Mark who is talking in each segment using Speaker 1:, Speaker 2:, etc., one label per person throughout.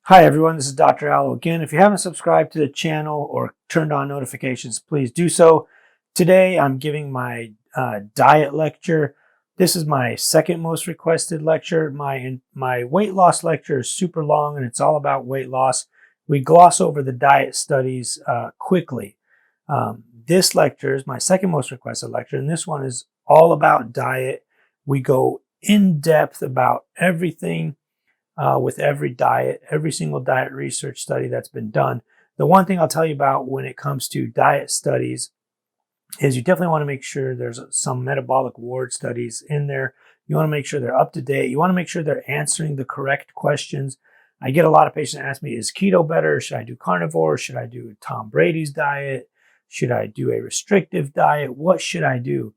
Speaker 1: Hi everyone, this is Dr. Allo again. If you haven't subscribed to the channel or turned on notifications, please do so. Today I'm giving my diet lecture. This is my second most requested lecture. My weight loss lecture is super long and it's all about weight loss. We gloss over the diet studies quickly. This lecture is my second most requested lecture, and this one is all about diet. We go in depth about everything with every diet, every single diet research study that's been done. The one thing I'll tell you about when it comes to diet studies is you definitely want to make sure there's some metabolic ward studies in there. You want to make sure they're up to date. You want to make sure they're answering the correct questions. I get a lot of patients ask me, is keto better? Should I do carnivore? Should I do Tom Brady's diet? Should I do a restrictive diet? What should I do?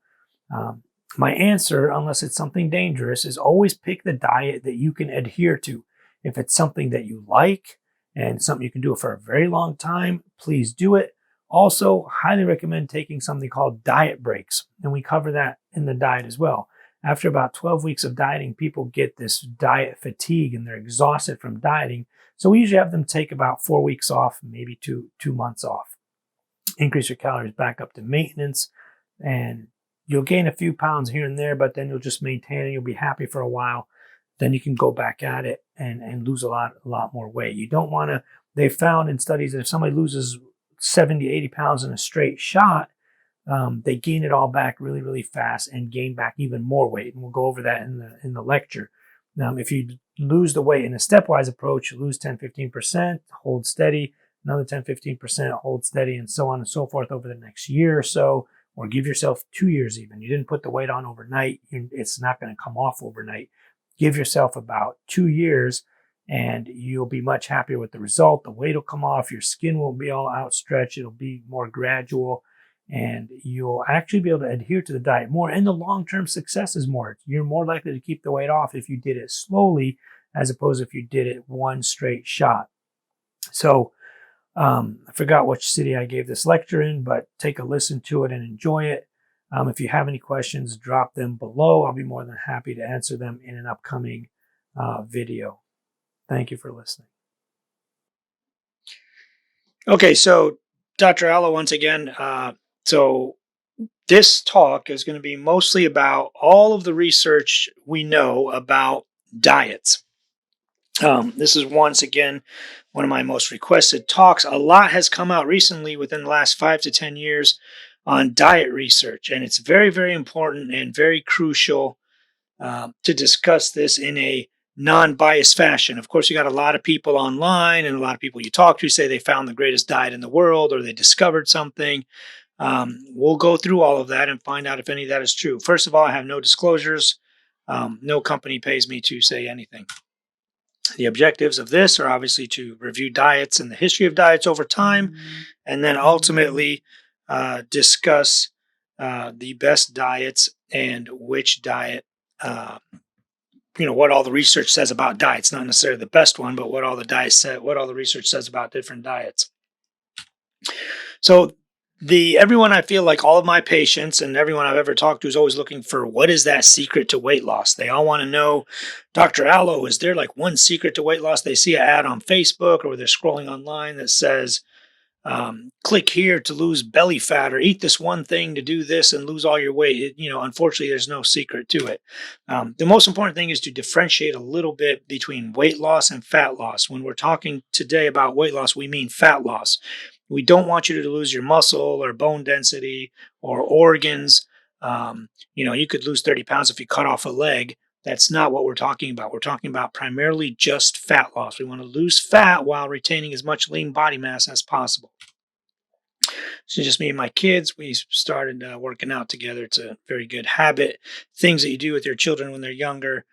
Speaker 1: My answer, unless it's something dangerous, is always pick the diet that you can adhere to. If it's something that you like and something you can do for a very long time, please do it. Also, highly recommend taking something called diet breaks, and we cover that in the diet as well. After about 12 weeks of dieting, people get this diet fatigue and they're exhausted from dieting. So we usually have them take about 4 weeks off, maybe two months off. Increase your calories back up to maintenance, and you'll gain a few pounds here and there, but then you'll just maintain it. You'll be happy for a while. Then you can go back at it and lose a lot more weight. You don't want to, they found in studies that if somebody loses 70, 80 pounds in a straight shot, they gain it all back really, really fast and gain back even more weight. And we'll go over that in the lecture. If you lose the weight in a stepwise approach, you lose 10, 15%, hold steady, another 10, 15%, hold steady, and so on and so forth over the next year or so. Or give yourself 2 years even. You didn't put the weight on overnight. It's not going to come off overnight. Give yourself about 2 years and you'll be much happier with the result. The weight will come off. Your skin won't be all outstretched. It'll be more gradual and you'll actually be able to adhere to the diet more. And the long-term success is more. You're more likely to keep the weight off if you did it slowly as opposed to if you did it one straight shot. So I forgot which city I gave this lecture in, but take a listen to it and enjoy it. If you have any questions, drop them below. I'll be more than happy to answer them in an upcoming video. Thank you for listening. Okay, so Dr. Allo once again. So this talk is going to be mostly about all of the research we know about diets. This is once again one of my most requested talks. A lot has come out recently within the last 5 to 10 years on diet research, and it's very, very important and very crucial to discuss this in a non-biased fashion. Of course, you got a lot of people online and a lot of people you talk to say they found the greatest diet in the world or they discovered something. We'll go through all of that and find out if any of that is true. First of all, I have no disclosures. No company pays me to say anything. The objectives of this are obviously to review diets and the history of diets over time, and then ultimately discuss the best diets and which diet, what all the research says about diets. Not necessarily the best one, but what all the research says about different diets. So everyone, I feel like all of my patients and everyone I've ever talked to is always looking for what is that secret to weight loss. They all want to know, Dr. Allo, is there like one secret to weight loss? They see an ad on Facebook or they're scrolling online that says, click here to lose belly fat or eat this one thing to do this and lose all your weight. Unfortunately, there's no secret to it. The most important thing is to differentiate a little bit between weight loss and fat loss. When we're talking today about weight loss, we mean fat loss. We don't want you to lose your muscle or bone density or organs. You could lose 30 pounds if you cut off a leg. That's not what we're talking about. We're talking about primarily just fat loss. We want to lose fat while retaining as much lean body mass as possible. So just me and my kids, we started working out together. It's a very good habit. Things that you do with your children when they're younger,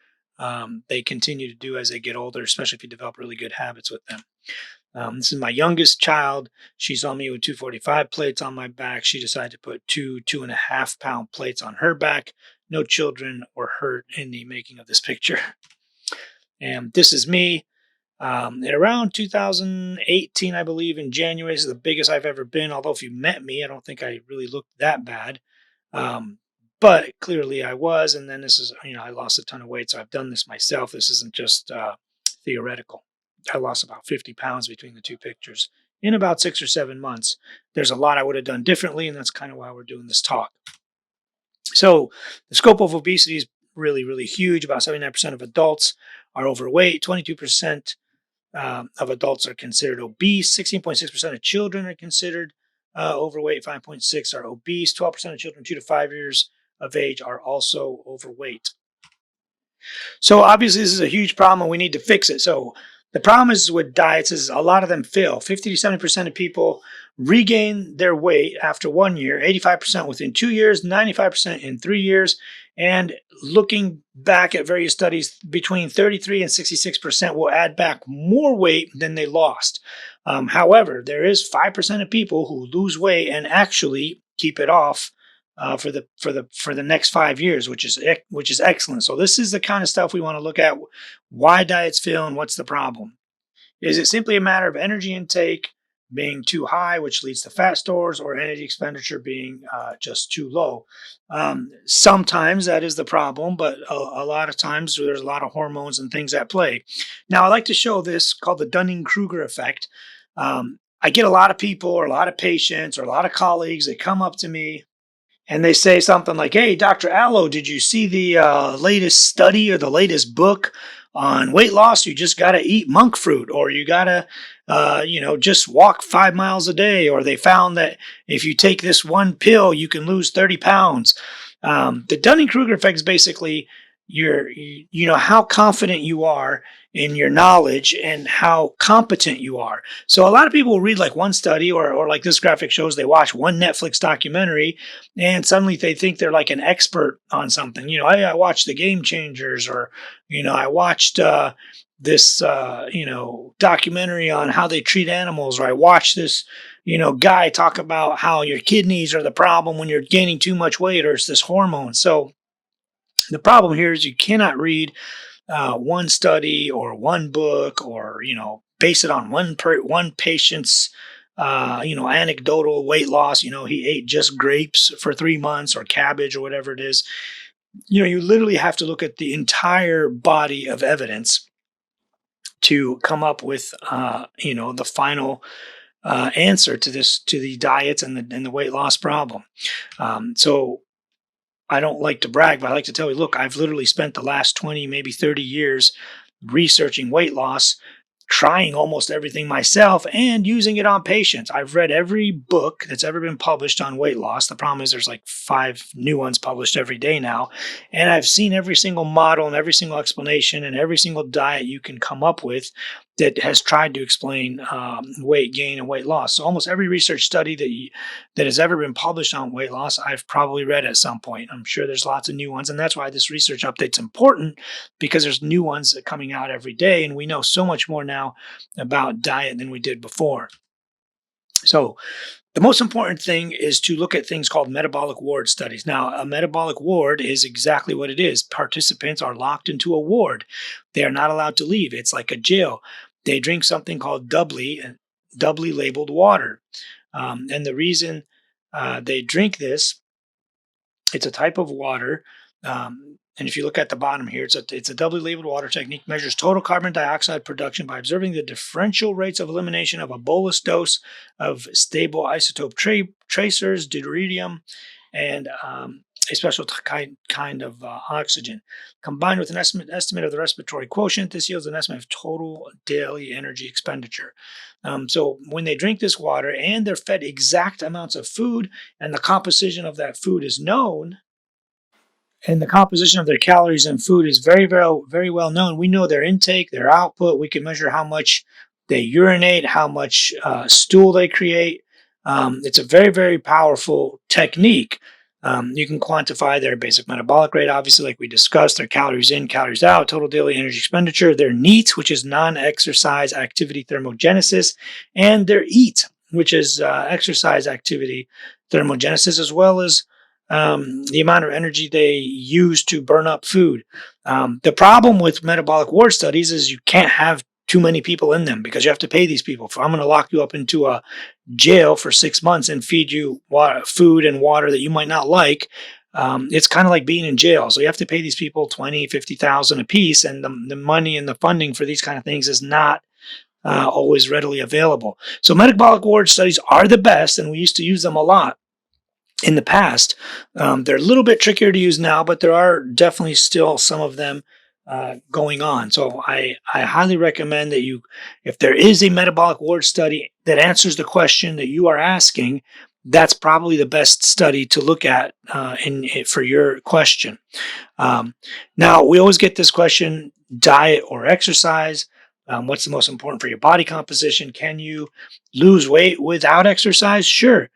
Speaker 1: they continue to do as they get older, especially if you develop really good habits with them. This is my youngest child. She saw me with 245 plates on my back. She decided to put 2.5 pound plates on her back. No children were hurt in the making of this picture. And this is me at around 2018, I believe, in January. This is the biggest I've ever been. Although if you met me, I don't think I really looked that bad. But clearly I was. And then this is, I lost a ton of weight. So I've done this myself. This isn't just theoretical. I lost about 50 pounds between the two pictures in about 6 or 7 months. There's a lot I would have done differently, and that's kind of why we're doing this talk. So the scope of obesity is really, really huge. About 79% of adults are overweight. 22% of adults are considered obese. 16.6% of children are considered overweight. 5.6% are obese. 12% of children 2 to 5 years of age are also overweight. So obviously this is a huge problem and we need to fix it. So the problem is with diets is a lot of them fail. 50 to 70% of people regain their weight after 1 year, 85% within 2 years, 95% in 3 years. And looking back at various studies, between 33 and 66% will add back more weight than they lost. However, there is 5% of people who lose weight and actually keep it off for the next 5 years, which is excellent. So this is the kind of stuff we want to look at: why diets fail and what's the problem. Is it simply a matter of energy intake being too high, which leads to fat stores, or energy expenditure being just too low? Sometimes that is the problem, but a lot of times there's a lot of hormones and things at play. Now, I like to show this called the Dunning-Kruger effect. I get a lot of people or a lot of patients or a lot of colleagues that come up to me and they say something like, "Hey, Dr. Allo, did you see the latest study or the latest book on weight loss? You just got to eat monk fruit, or you got to, just walk 5 miles a day. Or they found that if you take this one pill, you can lose 30 pounds. The Dunning-Kruger effect is basically how confident you are in your knowledge and how competent you are. So a lot of people will read like one study or like this graphic shows, they watch one Netflix documentary and suddenly they think they're like an expert on something. I watched The Game Changers, or, I watched this, documentary on how they treat animals, or I watched this, guy talk about how your kidneys are the problem when you're gaining too much weight, or it's this hormone. So the problem here is you cannot read one study or one book, or base it on one patient's anecdotal weight loss. He ate just grapes for 3 months or cabbage or whatever it is. You literally have to look at the entire body of evidence to come up with the final answer to the diets and the weight loss problem. So I don't like to brag, but I like to tell you, look, I've literally spent the last 20, maybe 30 years researching weight loss, trying almost everything myself and using it on patients. I've read every book that's ever been published on weight loss. The problem is there's like 5 new ones published every day now. And I've seen every single model and every single explanation and every single diet you can come up with that has tried to explain weight gain and weight loss. So almost every research study that has ever been published on weight loss, I've probably read at some point. I'm sure there's lots of new ones. And that's why this research update's important, because there's new ones coming out every day. And we know so much more now about diet than we did before. So the most important thing is to look at things called metabolic ward studies. Now, a metabolic ward is exactly what it is. Participants are locked into a ward. They are not allowed to leave. It's like a jail. They drink something called doubly labeled water. And the reason they drink this, it's a type of water. And if you look at the bottom here, it's a doubly labeled water technique, measures total carbon dioxide production by observing the differential rates of elimination of a bolus dose of stable isotope tracers, deuterium, and a special kind of oxygen. Combined with an estimate of the respiratory quotient, this yields an estimate of total daily energy expenditure. So when they drink this water and they're fed exact amounts of food and the composition of that food is known, and the composition of their calories and food is very, very, very well known. We know their intake, their output. We can measure how much they urinate, how much stool they create. It's a very, very powerful technique. You can quantify their basic metabolic rate, obviously, like we discussed, their calories in, calories out, total daily energy expenditure, their NEAT, which is non-exercise activity thermogenesis, and their EAT, which is exercise activity thermogenesis, as well as the amount of energy they use to burn up food. The problem with metabolic ward studies is you can't have too many people in them because you have to pay these people. I'm going to lock you up into a jail for 6 months and feed you food and water that you might not like. It's kind of like being in jail. So you have to pay these people $20,000, $50,000 a piece, and the money and the funding for these kind of things is not always readily available. So metabolic reward studies are the best, and we used to use them a lot in the past. They're a little bit trickier to use now, but there are definitely still some of them going on. So I highly recommend that if there is a metabolic reward study that answers the question that you are asking, that's probably the best study to look at for your question. Now, we always get this question, diet or exercise. What's the most important for your body composition? Can you lose weight without exercise? Sure.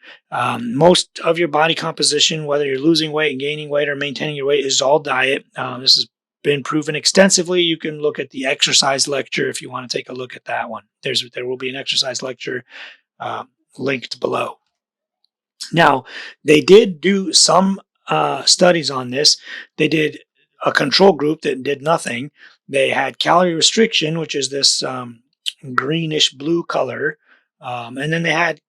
Speaker 1: Most of your body composition, whether you're losing weight, gaining weight, or maintaining your weight, is all diet. This has been proven extensively. You can look at the exercise lecture if you want to take a look at that one. There will be an exercise lecture linked below. Now, they did do some studies on this. They did a control group that did nothing. They had calorie restriction, which is this greenish blue color, and then they had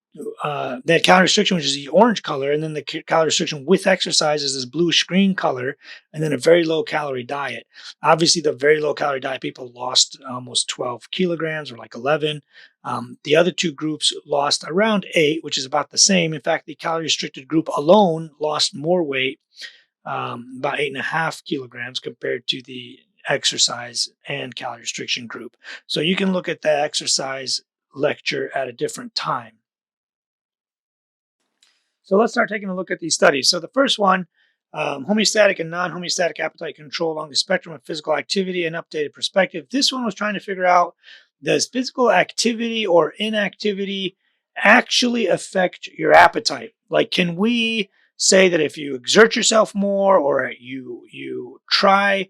Speaker 1: calorie restriction, which is the orange color, and then the calorie restriction with exercise is this bluish green color, and then a very low calorie diet. Obviously, the very low calorie diet people lost almost 12 kilograms or like 11. The other two groups lost around 8, which is about the same. In fact, the calorie restricted group alone lost more weight, about 8.5 kilograms compared to the exercise and calorie restriction group. So you can look at the exercise lecture at a different time. So let's start taking a look at these studies. So the first one, homeostatic and non-homeostatic appetite control along the spectrum of physical activity and updated perspective. This one was trying to figure out, does physical activity or inactivity actually affect your appetite? Like, can we say that if you exert yourself more or you try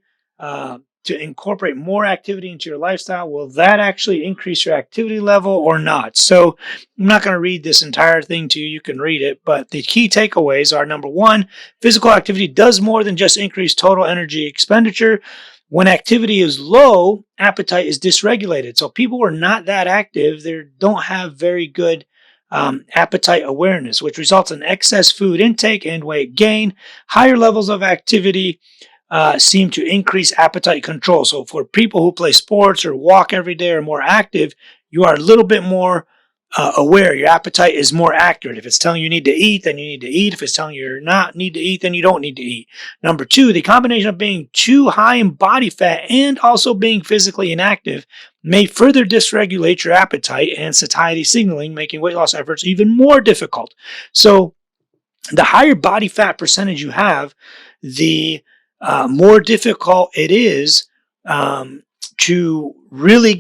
Speaker 1: to incorporate more activity into your lifestyle, will that actually increase your activity level or not? So I'm not going to read this entire thing to you. You can read it, but the key takeaways are: number one, physical activity does more than just increase total energy expenditure. When activity is low, appetite is dysregulated. So people who are not that active, they don't have very good appetite awareness, which results in excess food intake and weight gain. Higher levels of activity seem to increase appetite control. So for people who play sports or walk every day or more active, you are a little bit more aware. Your appetite is more accurate. If it's telling you need to eat, then you need to eat. If it's telling you you're not need to eat, then you don't need to eat. Number two, the combination of being too high in body fat and also being physically inactive may further dysregulate your appetite and satiety signaling, making weight loss efforts even more difficult. So the higher body fat percentage you have, the more difficult it is to really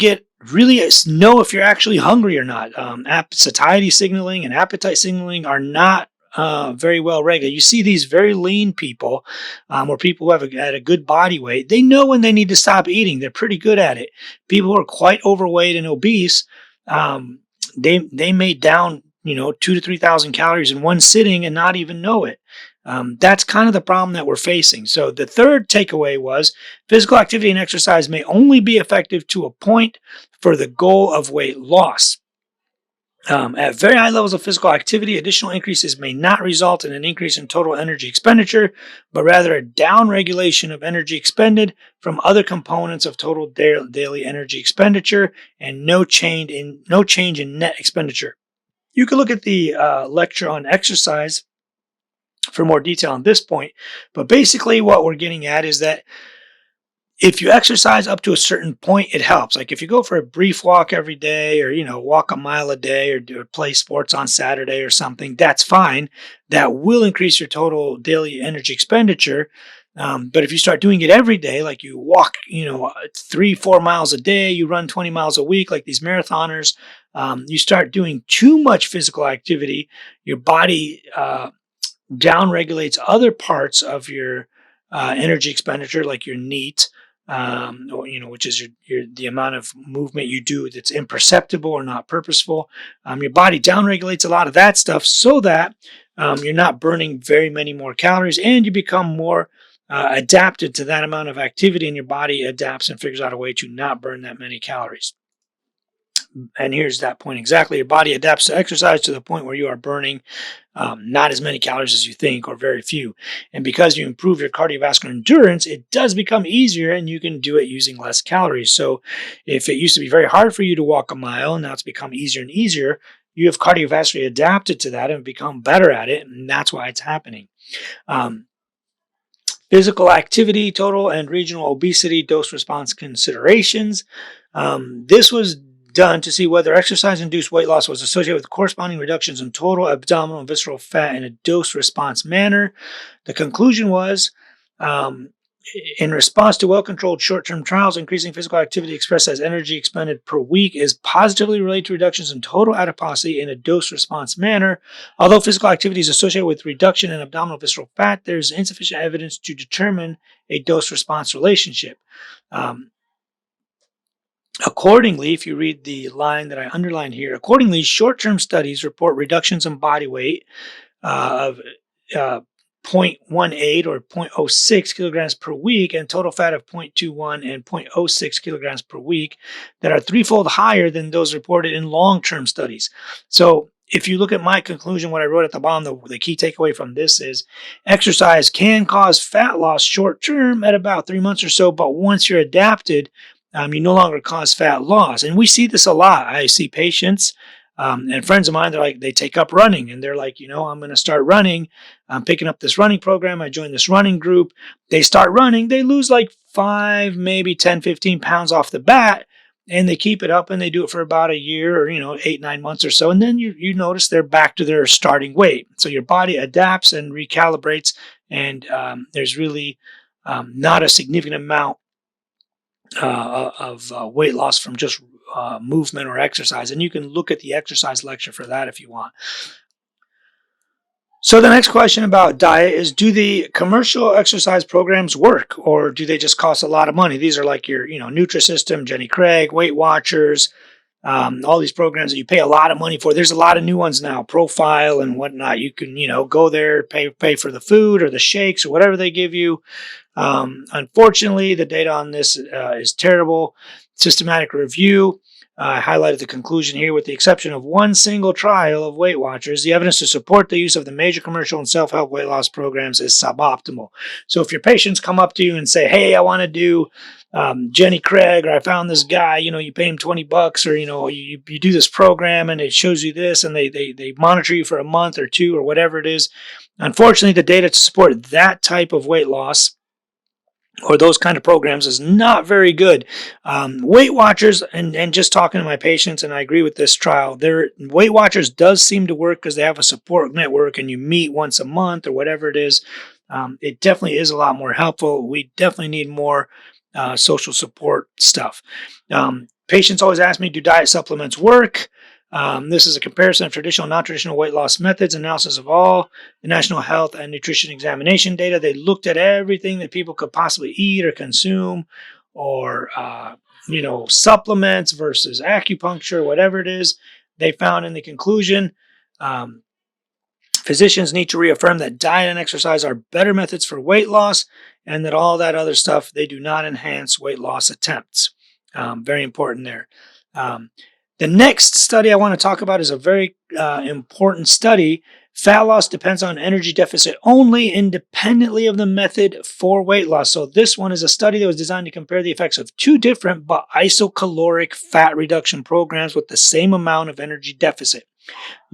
Speaker 1: know if you're actually hungry or not. Satiety signaling and appetite signaling are not very well regulated. You see these very lean people or people who have a good body weight. They know when they need to stop eating. They're pretty good at it. People who are quite overweight and obese, they may down 2,000 to 3,000 calories in one sitting and not even know it. That's kind of the problem that we're facing. So the third takeaway was physical activity and exercise may only be effective to a point for the goal of weight loss. At very high levels of physical activity, additional increases may not result in an increase in total energy expenditure, but rather a downregulation of energy expended from other components of total daily energy expenditure, and no change in net expenditure. You can look at the lecture on exercise for more detail on this point, but basically what we're getting at is that if you exercise up to a certain point, it helps. Like if you go for a brief walk every day, or walk a mile a day, or play sports on Saturday or something, that's fine. That will increase your total daily energy expenditure. But if you start doing it every day, like you walk 3-4 miles a day, you run 20 miles a week, like these marathoners, you start doing too much physical activity, your body downregulates other parts of your energy expenditure, like your NEAT, which is the amount of movement you do that's imperceptible or not purposeful. Your body downregulates a lot of that stuff so that you're not burning very many more calories, and you become more adapted to that amount of activity, and your body adapts and figures out a way to not burn that many calories. and here's that point exactly, your body adapts to exercise to the point where you are burning not as many calories as you think, or very few. And because you improve your cardiovascular endurance, it does become easier and you can do it using less calories. So if it used to be very hard for you to walk a mile, and now it's become easier and easier, you have cardiovascularly adapted to that and become better at it, and that's why it's happening. Physical activity, total and regional obesity dose response considerations. This was done to see whether exercise-induced weight loss was associated with corresponding reductions in total abdominal and visceral fat in a dose-response manner. The conclusion was, in response to well-controlled short-term trials, increasing physical activity expressed as energy expended per week is positively related to reductions in total adiposity in a dose-response manner. Although physical activity is associated with reduction in abdominal visceral fat, there is insufficient evidence to determine a dose-response relationship. Accordingly, if you read the line that I underlined here, accordingly, short-term studies report reductions in body weight of 0.18 or 0.06 kilograms per week and total fat of 0.21 and 0.06 kilograms per week that are threefold higher than those reported in long-term studies. So if you look at my conclusion, what I wrote at the bottom, the key takeaway from this is exercise can cause fat loss short-term at about 3 months or so, but once you're adapted, you no longer cause fat loss. And we see this a lot. I see patients and friends of mine, they take up running and they're like, I'm going to start running. I'm picking up this running program. I joined this running group. They start running. They lose like 5, maybe 10, 15 pounds off the bat, and they keep it up and they do it for about a year or, 8, 9 months or so. And then you notice they're back to their starting weight. So your body adapts and recalibrates, and there's really not a significant amount of weight loss from just movement or exercise. And you can look at the exercise lecture for that if you want. So the next question about diet is, do the commercial exercise programs work, or do they just cost a lot of money? These are like your, Nutrisystem, Jenny Craig, Weight Watchers, all these programs that you pay a lot of money for. There's a lot of new ones now, Profile and whatnot. You can, go there, pay for the food or the shakes or whatever they give you. Unfortunately, the data on this is terrible. Systematic review. I highlighted the conclusion here. With the exception of one single trial of Weight Watchers, the evidence to support the use of the major commercial and self-help weight loss programs is suboptimal. So if your patients come up to you and say, hey, I want to do Jenny Craig, or I found this guy, you pay him $20, or, you do this program and it shows you this, and they monitor you for a month or 2 or whatever it is. Unfortunately, the data to support that type of weight loss or those kind of programs is not very good. Weight Watchers, and just talking to my patients, and I agree with this trial, Weight Watchers does seem to work because they have a support network and you meet once a month or whatever it is. It definitely is a lot more helpful. We definitely need more social support stuff. Patients always ask me, do diet supplements work? This is a comparison of traditional and non-traditional weight loss methods, analysis of all the National Health and Nutrition Examination data. They looked at everything that people could possibly eat or consume, or, supplements versus acupuncture, whatever it is. They found in the conclusion, physicians need to reaffirm that diet and exercise are better methods for weight loss, and that all that other stuff, they do not enhance weight loss attempts. Very important there. The next study I want to talk about is a very important study. Fat loss depends on energy deficit only, independently of the method for weight loss. So this one is a study that was designed to compare the effects of 2 different but isocaloric fat reduction programs with the same amount of energy deficit.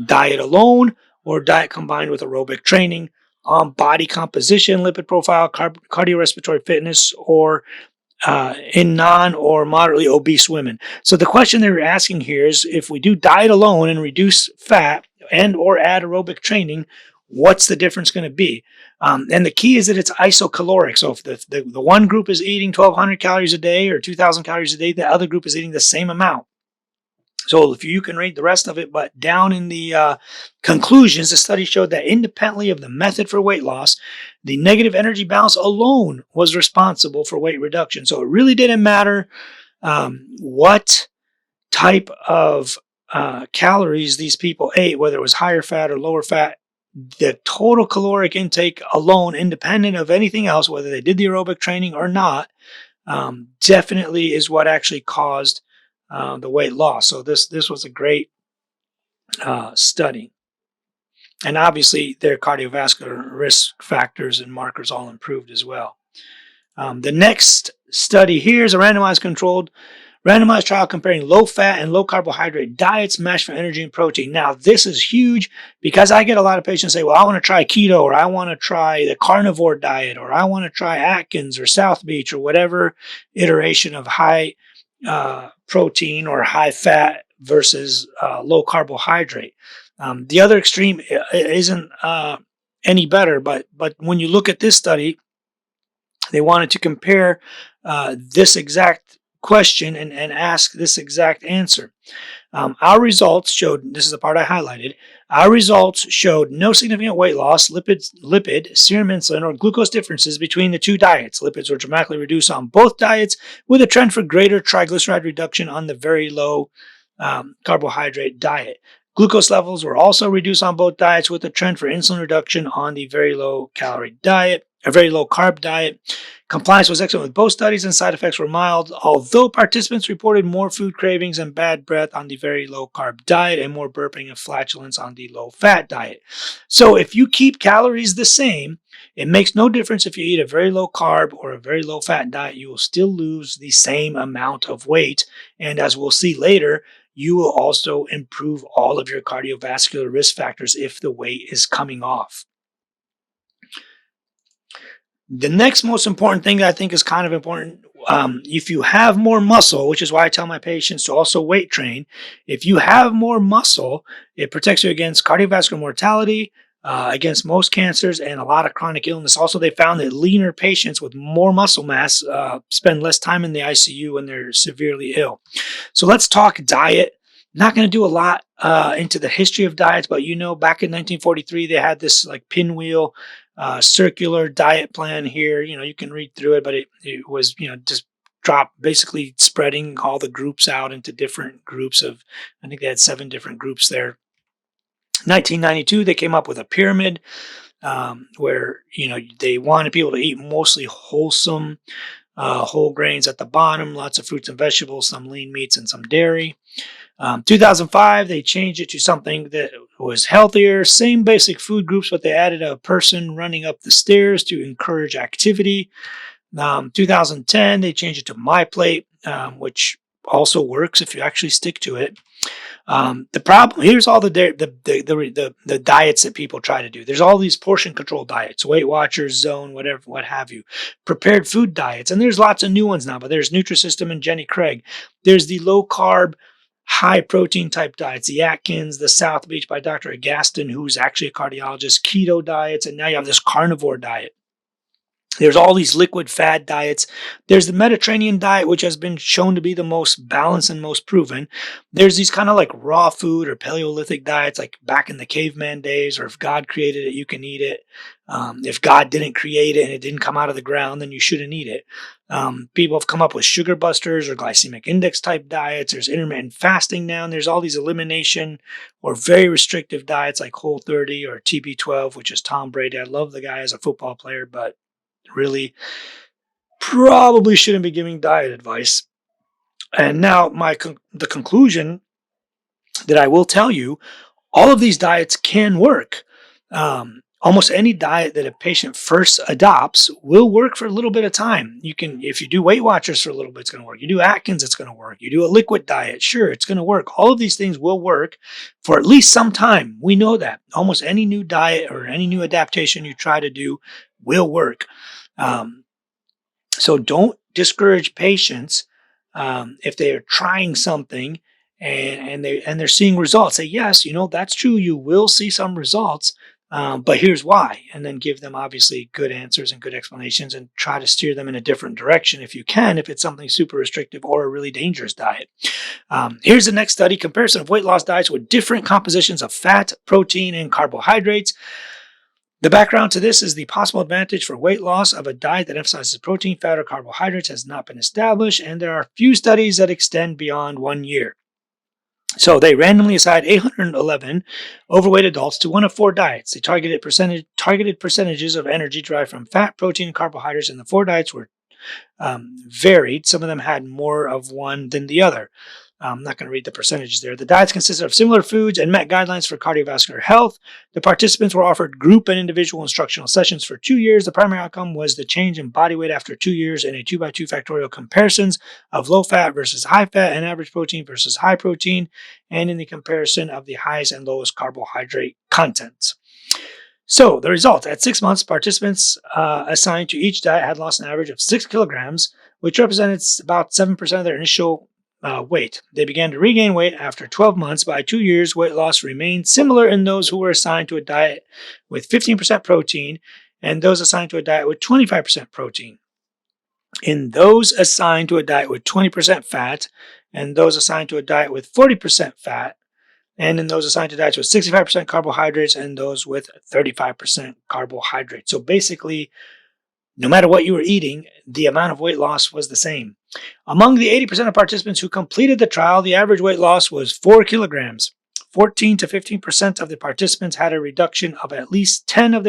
Speaker 1: Diet alone, or diet combined with aerobic training, on body composition, lipid profile, cardiorespiratory fitness, or in non or moderately obese women. So the question they were asking here is, if we do diet alone and reduce fat and or add aerobic training, what's the difference going to be? And the key is that it's isocaloric. So if the one group is eating 1,200 calories a day or 2,000 calories a day, the other group is eating the same amount. So if you can read the rest of it, but down in the conclusions, the study showed that independently of the method for weight loss, the negative energy balance alone was responsible for weight reduction. So it really didn't matter what type of calories these people ate, whether it was higher fat or lower fat. The total caloric intake alone, independent of anything else, whether they did the aerobic training or not, definitely is what actually caused the weight loss. So this was a great study. And obviously, their cardiovascular risk factors and markers all improved as well. The next study here is a randomized trial comparing low-fat and low-carbohydrate diets matched for energy and protein. Now, this is huge because I get a lot of patients say, well, I want to try keto, or I want to try the carnivore diet, or I want to try Atkins or South Beach, or whatever iteration of high protein or high fat versus low carbohydrate. The other extreme isn't any better, but when you look at this study, they wanted to compare this exact question and ask this exact answer. Our results showed, this is the part I highlighted, our results showed no significant weight loss, lipid, serum insulin, or glucose differences between the two diets. Lipids were dramatically reduced on both diets, with a trend for greater triglyceride reduction on the very low carbohydrate diet. Glucose levels were also reduced on both diets, with a trend for insulin reduction on the very low calorie diet, a very low carb diet. Compliance was excellent with both studies, and side effects were mild, although participants reported more food cravings and bad breath on the very low carb diet and more burping and flatulence on the low fat diet. So if you keep calories the same, it makes no difference if you eat a very low carb or a very low fat diet, you will still lose the same amount of weight. And as we'll see later, you will also improve all of your cardiovascular risk factors if the weight is coming off. The next most important thing that I think is kind of important, if you have more muscle, which is why I tell my patients to also weight train, if you have more muscle, it protects you against cardiovascular mortality, against most cancers, and a lot of chronic illness. Also, they found that leaner patients with more muscle mass spend less time in the ICU when they're severely ill. So let's talk diet. Not going to do a lot into the history of diets, but back in 1943, they had this like pinwheel circular diet plan here. You can read through it, but it was, just basically spreading all the groups out into different groups of, I think they had 7 different groups there. 1992, they came up with a pyramid where, they wanted people to eat mostly wholesome whole grains at the bottom, lots of fruits and vegetables, some lean meats, and some dairy. 2005, they changed it to something that was healthier, same basic food groups, but they added a person running up the stairs to encourage activity. 2010, they changed it to My Plate, which also works if you actually stick to it. The problem, here's all the diets that people try to do. There's all these portion control diets, Weight Watchers, Zone, whatever, what have you, prepared food diets, and there's lots of new ones now, but there's Nutrisystem and Jenny Craig. There's the low carb, high protein type diets, the Atkins, the South Beach by Dr. Agaston, who's actually a cardiologist, keto diets, and now you have this carnivore diet. There's all these liquid fat diets. There's the Mediterranean diet, which has been shown to be the most balanced and most proven. There's these kind of like raw food or Paleolithic diets, like back in the caveman days, or if God created it, you can eat it. If God didn't create it and it didn't come out of the ground, then you shouldn't eat it. People have come up with sugar busters or glycemic index type diets. There's intermittent fasting now, and there's all these elimination or very restrictive diets like Whole30 or TB12, which is Tom Brady. I love the guy as a football player, but really probably shouldn't be giving diet advice. And now the conclusion that I will tell you, all of these diets can work. Almost any diet that a patient first adopts will work for a little bit of time. If you do Weight Watchers for a little bit, it's going to work. You do Atkins, it's going to work. You do a liquid diet, sure, it's going to work. All of these things will work for at least some time. We know that. Almost any new diet or any new adaptation you try to do will work. So don't discourage patients if they are trying something and they're seeing results. Say, yes, that's true. You will see some results. But here's why, and then give them obviously good answers and good explanations and try to steer them in a different direction if you can, if it's something super restrictive or a really dangerous diet. Here's the next study, comparison of weight loss diets with different compositions of fat, protein, and carbohydrates. The background to this is the possible advantage for weight loss of a diet that emphasizes protein, fat, or carbohydrates has not been established, and there are few studies that extend beyond 1 year. So they randomly assigned 811 overweight adults to one of 4 diets. They targeted percentages of energy derived from fat, protein, and carbohydrates, and the 4 diets were varied. Some of them had more of one than the other. I'm not going to read the percentages there. The diets consisted of similar foods and met guidelines for cardiovascular health. The participants were offered group and individual instructional sessions for 2 years. The primary outcome was the change in body weight after 2 years in a 2x2 factorial comparisons of low fat versus high fat and average protein versus high protein, and in the comparison of the highest and lowest carbohydrate contents. So the result, at 6 months, participants assigned to each diet had lost an average of 6 kilograms, which represented about 7% of their initial weight. They began to regain weight after 12 months. By 2 years, weight loss remained similar in those who were assigned to a diet with 15% protein and those assigned to a diet with 25% protein. In those assigned to a diet with 20% fat and those assigned to a diet with 40% fat, and in those assigned to diets with 65% carbohydrates and those with 35% carbohydrates. So basically, no matter what you were eating, the amount of weight loss was the same. Among the 80% of participants who completed the trial, the average weight loss was 4 kilograms. 14 to 15% of the participants had a reduction of at least 10% of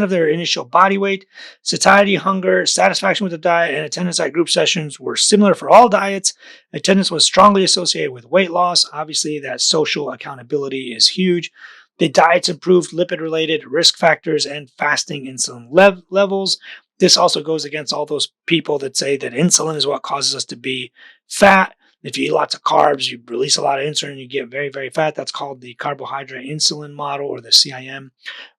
Speaker 1: their initial body weight. Satiety, hunger, satisfaction with the diet, and attendance at group sessions were similar for all diets. Attendance was strongly associated with weight loss. Obviously, that social accountability is huge. The diets improved lipid-related risk factors and fasting insulin levels. This also goes against all those people that say that insulin is what causes us to be fat. If you eat lots of carbs, you release a lot of insulin, you get very, very fat. That's called the carbohydrate insulin model or the CIM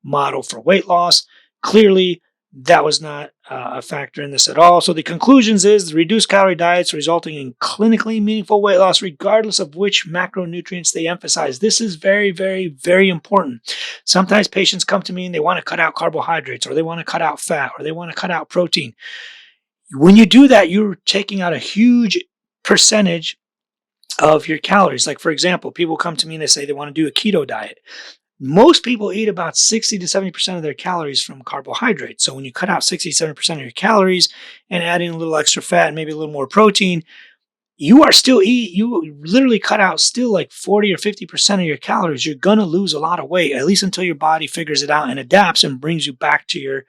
Speaker 1: model for weight loss. Clearly, that was not a factor in this at all. So the conclusions is the reduced calorie diets resulting in clinically meaningful weight loss regardless of which macronutrients they emphasize. This is very, very, very important. Sometimes patients come to me and they want to cut out carbohydrates or they want to cut out fat or they want to cut out protein. When you do that, you're taking out a huge percentage of your calories. Like, for example, people come to me and they say they want to do a keto diet. Most people eat about 60 to 70% of their calories from carbohydrates. So when you cut out 60 to 70% of your calories and add in a little extra fat and maybe a little more protein, you literally cut out still like 40 or 50% of your calories. You're going to lose a lot of weight, at least until your body figures it out and adapts and brings you back to your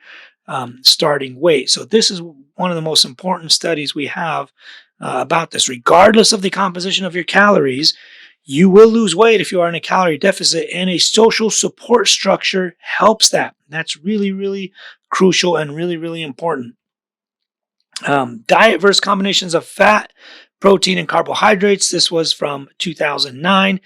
Speaker 1: starting weight. So this is one of the most important studies we have about this. Regardless of the composition of your calories, you will lose weight if you are in a calorie deficit, and a social support structure helps that. That's really, really crucial and really, really important. Diet versus combinations of fat, protein, and carbohydrates. This was from 2009.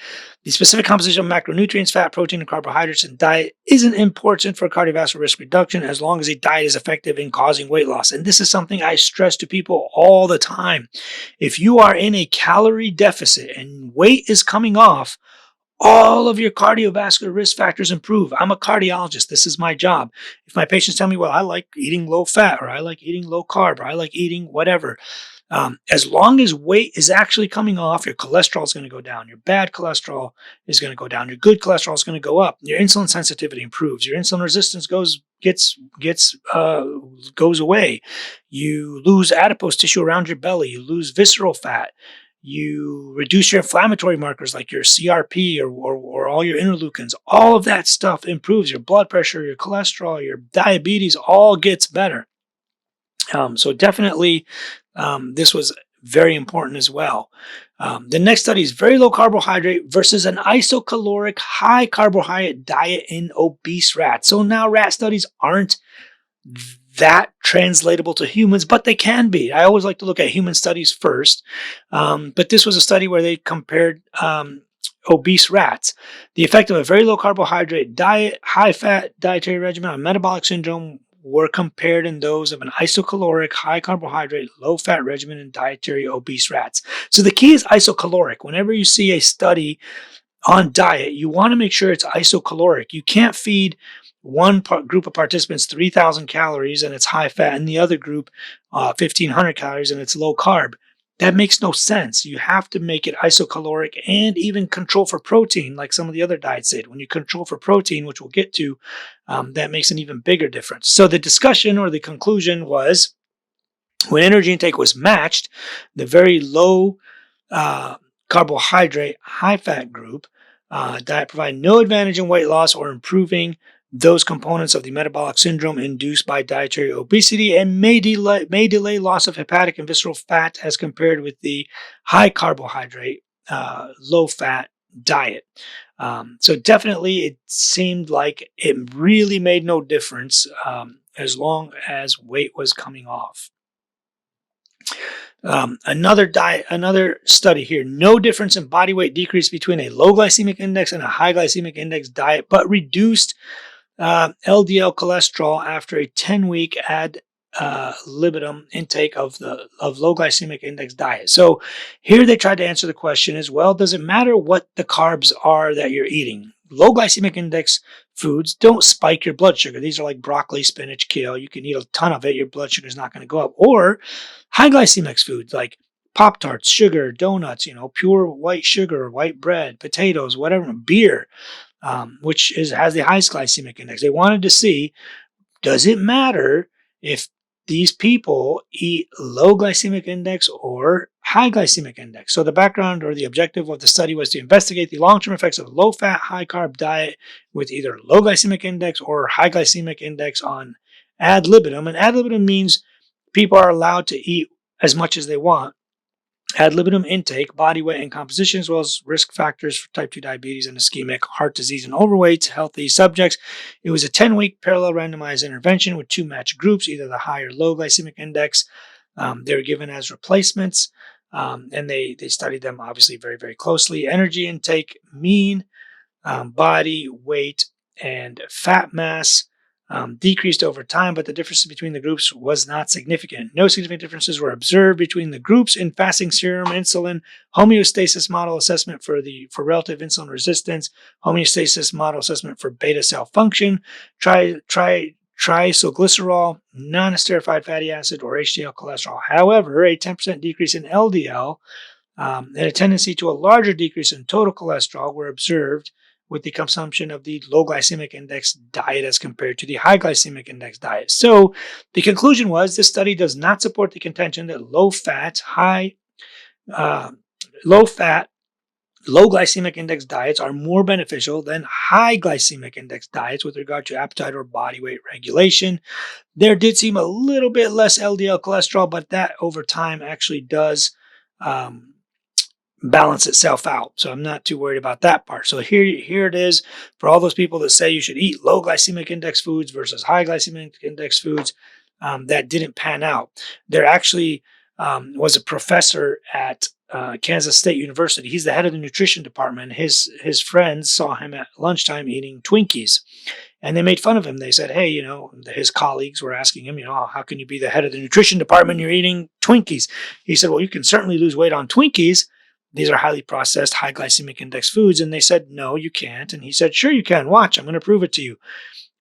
Speaker 1: The specific composition of macronutrients, fat, protein, and carbohydrates in diet isn't important for cardiovascular risk reduction as long as a diet is effective in causing weight loss. And this is something I stress to people all the time. If you are in a calorie deficit and weight is coming off, all of your cardiovascular risk factors improve. I'm a cardiologist. This is my job. If my patients tell me, well, I like eating low fat, or I like eating low carb, or I like eating whatever, as long as weight is actually coming off, your cholesterol is going to go down. Your bad cholesterol is going to go down. Your good cholesterol is going to go up. Your insulin sensitivity improves. Your insulin resistance goes away. You lose adipose tissue around your belly. You lose visceral fat. You reduce your inflammatory markers like your CRP or all your interleukins. All of that stuff improves. Your blood pressure, your cholesterol, your diabetes all gets better. So definitely this was very important as well. The next study is very low carbohydrate versus an isocaloric high carbohydrate diet in obese rats. So now rat studies aren't that translatable to humans, but they can be. I always like to look at human studies first. But this was a study where they compared obese rats. The effect of a very low carbohydrate diet, high fat dietary regimen on metabolic syndrome were compared in those of an isocaloric, high carbohydrate, low fat regimen in dietary obese rats. So the key is isocaloric. Whenever you see a study on diet, you want to make sure it's isocaloric. You can't feed one group of participants 3,000 calories and it's high fat, and the other group 1,500 calories and it's low carb. That makes no sense. You have to make it isocaloric and even control for protein like some of the other diets did. When you control for protein, which we'll get to, that makes an even bigger difference. So the discussion or the conclusion was when energy intake was matched, the very low carbohydrate, high fat group diet provided no advantage in weight loss or improving those components of the metabolic syndrome induced by dietary obesity and may delay loss of hepatic and visceral fat as compared with the high carbohydrate, low fat diet. So definitely it seemed like it really made no difference as long as weight was coming off. Another study here, no difference in body weight decrease between a low glycemic index and a high glycemic index diet, but reduced LDL cholesterol after a 10-week ad libitum intake of low glycemic index diet. So here they tried to answer the question as well, does it matter what the carbs are that you're eating? Low glycemic index foods don't spike your blood sugar. These are like broccoli, spinach, kale. You can eat a ton of it. Your blood sugar is not going to go up. Or high glycemic foods like Pop-Tarts, sugar, donuts, pure white sugar, white bread, potatoes, whatever, beer, which has the highest glycemic index. They wanted to see, does it matter if these people eat low glycemic index or high glycemic index? So the background or the objective of the study was to investigate the long-term effects of low-fat, high-carb diet with either low glycemic index or high glycemic index on ad libitum. And ad libitum means people are allowed to eat as much as they want. Ad libitum intake, body weight and composition, as well as risk factors for type 2 diabetes and ischemic heart disease and overweight, healthy subjects. It was a 10-week parallel randomized intervention with 2 matched groups, either the high or low glycemic index. They were given as replacements, and they studied them obviously very, very closely. Energy intake, mean, body weight, and fat mass decreased over time, but the difference between the groups was not significant. No significant differences were observed between the groups in fasting serum insulin, homeostasis model assessment for relative insulin resistance, homeostasis model assessment for beta cell function, triglycerol, non-esterified fatty acid, or HDL cholesterol. However, a 10% decrease in LDL and a tendency to a larger decrease in total cholesterol were observed with the consumption of the low glycemic index diet as compared to the high glycemic index diet. So the conclusion was this study does not support the contention that low glycemic index diets are more beneficial than high glycemic index diets with regard to appetite or body weight regulation. There did seem a little bit less LDL cholesterol, but that over time actually does balance itself out. So I'm not too worried about that part. So here it is for all those people that say you should eat low glycemic index foods versus high glycemic index foods. That didn't pan out. There actually was a professor at Kansas State University. He's the head of the nutrition department. His friends saw him at lunchtime eating Twinkies, and they made fun of him. They said, hey, his colleagues were asking him, how can you be the head of the nutrition department? You're eating Twinkies. He said, well, you can certainly lose weight on Twinkies. These are highly processed, high glycemic index foods. And they said, no, you can't. And he said, sure, you can. Watch, I'm going to prove it to you.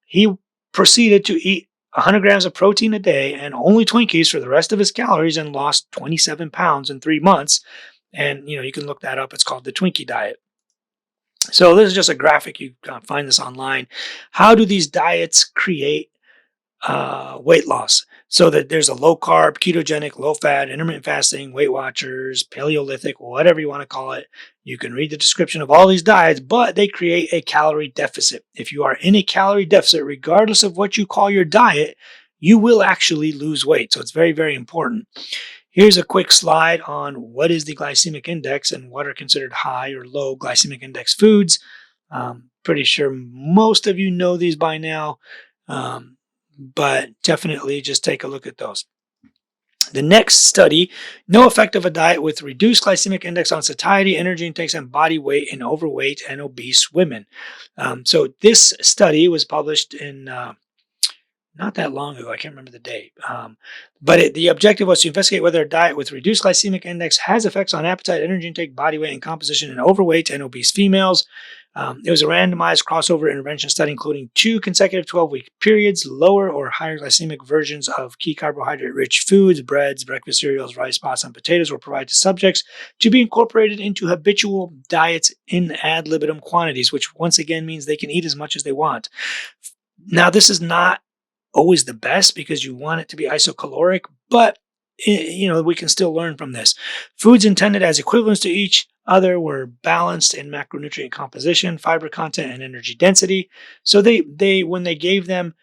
Speaker 1: He proceeded to eat 100 grams of protein a day and only Twinkies for the rest of his calories and lost 27 pounds in 3 months. And, you can look that up. It's called the Twinkie diet. So this is just a graphic. You can find this online. How do these diets create weight loss? So that there's a low carb, ketogenic, low fat, intermittent fasting, Weight Watchers, Paleolithic, whatever you want to call it. You can read the description of all these diets, but they create a calorie deficit. If you are in a calorie deficit, regardless of what you call your diet, you will actually lose weight. So it's very, very important. Here's a quick slide on what is the glycemic index and what are considered high or low glycemic index foods. Pretty sure most of you know these by now. But definitely just take a look at those. The next study, no effect of a diet with reduced glycemic index on satiety, energy intakes, and body weight in overweight and obese women. So this study was published in not that long ago. I can't remember the date. But the objective was to investigate whether a diet with reduced glycemic index has effects on appetite, energy intake, body weight, and composition in overweight and obese females. It was a randomized crossover intervention study including 2 consecutive 12-week periods, lower or higher glycemic versions of key carbohydrate-rich foods, breads, breakfast cereals, rice, pasta, and potatoes were provided to subjects to be incorporated into habitual diets in ad libitum quantities, which once again means they can eat as much as they want. Now, this is not always the best because you want it to be isocaloric, but we can still learn from this. Foods intended as equivalents to each Other were balanced in macronutrient composition, fiber content, and energy density. So when they gave them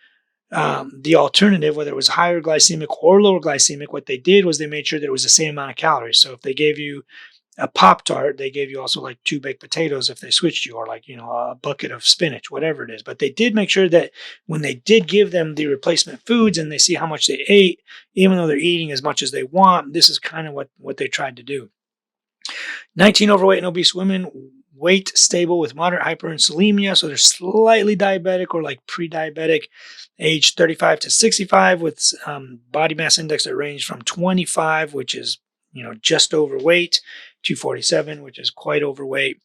Speaker 1: the alternative, whether it was higher glycemic or lower glycemic, what they did was they made sure that it was the same amount of calories. So if they gave you a Pop-Tart, they gave you also like 2 baked potatoes if they switched you, or like, a bucket of spinach, whatever it is. But they did make sure that when they did give them the replacement foods and they see how much they ate, even though they're eating as much as they want, this is kind of what they tried to do. 19 overweight and obese women, weight stable with moderate hyperinsulinemia, so they're slightly diabetic or like pre-diabetic, age 35 to 65, with body mass index that ranged from 25, which is just overweight, to 47, which is quite overweight.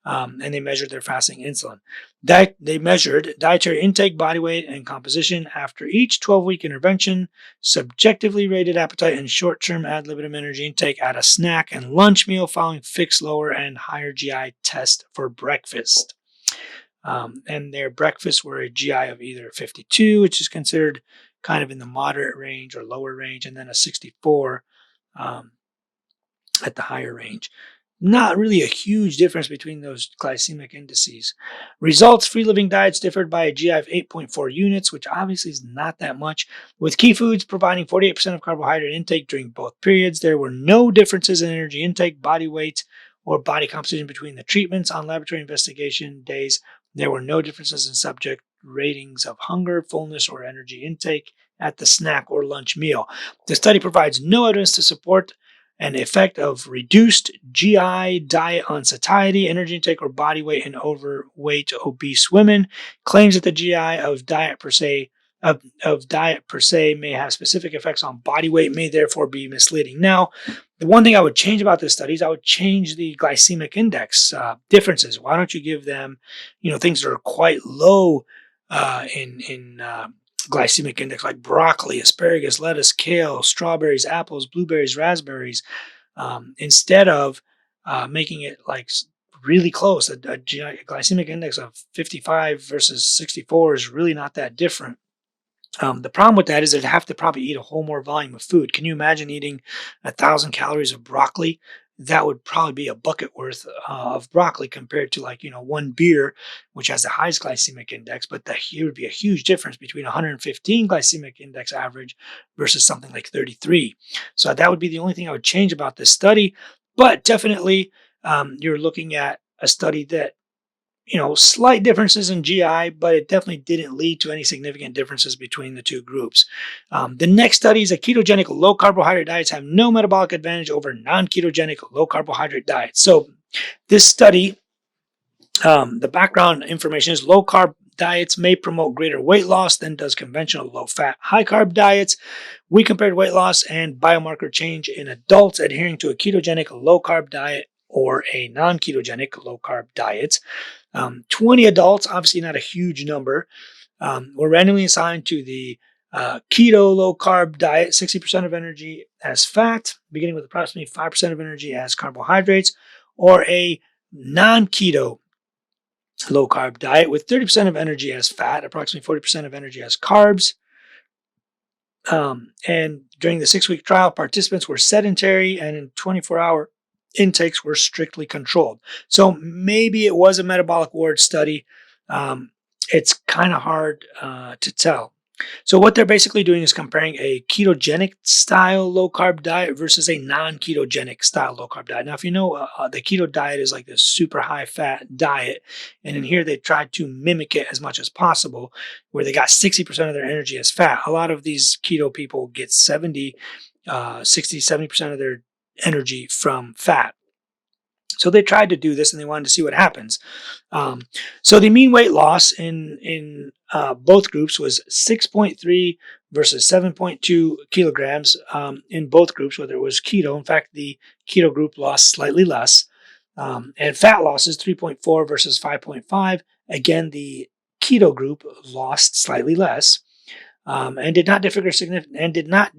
Speaker 1: And they measured their fasting insulin. They measured dietary intake, body weight, and composition after each 12-week intervention, subjectively rated appetite and short-term ad libitum energy intake at a snack and lunch meal following fixed lower and higher GI test for breakfast. And their breakfasts were a GI of either 52, which is considered kind of in the moderate range or lower range, and then a 64 at the higher range. Not really a huge difference between those glycemic indices. Results: free living diets differed by a GI of 8.4 units, which obviously is not that much, with key foods providing 48% of carbohydrate intake during both periods. There were no differences in energy intake, body weight, or body composition between the treatments. On laboratory investigation days, there were no differences in subject ratings of hunger, fullness, or energy intake at the snack or lunch meal. The study provides no evidence to support an effect of reduced GI diet on satiety, energy intake, or body weight in overweight, obese women. Claims that the GI of diet per se may have specific effects on body weight may therefore be misleading. Now, the one thing I would change about this study is I would change the glycemic index differences. Why don't you give them, things that are quite low in glycemic index, like broccoli, asparagus, lettuce, kale, strawberries, apples, blueberries, raspberries, instead of making it like really close. A glycemic index of 55 versus 64 is really not that different. The problem with that is they'd have to probably eat a whole more volume of food. Can you imagine eating 1,000 calories of broccoli? That would probably be a bucket worth of broccoli compared to one beer, which has the highest glycemic index. But here would be a huge difference between 115 glycemic index average versus something like 33. So that would be the only thing I would change about this study. But definitely, you're looking at a study that slight differences in GI, but it definitely didn't lead to any significant differences between the two groups. The next study is that ketogenic low-carbohydrate diets have no metabolic advantage over non-ketogenic low-carbohydrate diets. So this study, the background information is low-carb diets may promote greater weight loss than does conventional low-fat, high-carb diets. We compared weight loss and biomarker change in adults adhering to a ketogenic low-carb diet or a non-ketogenic low-carb diet. 20 adults, obviously not a huge number, were randomly assigned to the keto low-carb diet, 60% of energy as fat, beginning with approximately 5% of energy as carbohydrates, or a non-keto low-carb diet with 30% of energy as fat, approximately 40% of energy as carbs. And during the 6-week trial, participants were sedentary and in 24-hour intakes were strictly controlled. So maybe it was a metabolic ward study. It's kind of hard to tell. So what they're basically doing is comparing a ketogenic style low carb diet versus a non-ketogenic style low carb diet. Now, if you know, the keto diet is like this super high fat diet. And in here, they tried to mimic it as much as possible, where they got 60% of their energy as fat. A lot of these keto people get 60, 70% of their energy from fat. So they tried to do this and they wanted to see what happens. So the mean weight loss in both groups was 6.3 versus 7.2 kilograms in both groups, whether it was keto. In fact, the keto group lost slightly less. And fat loss is 3.4 versus 5.5. Again, the keto group lost slightly less. And did not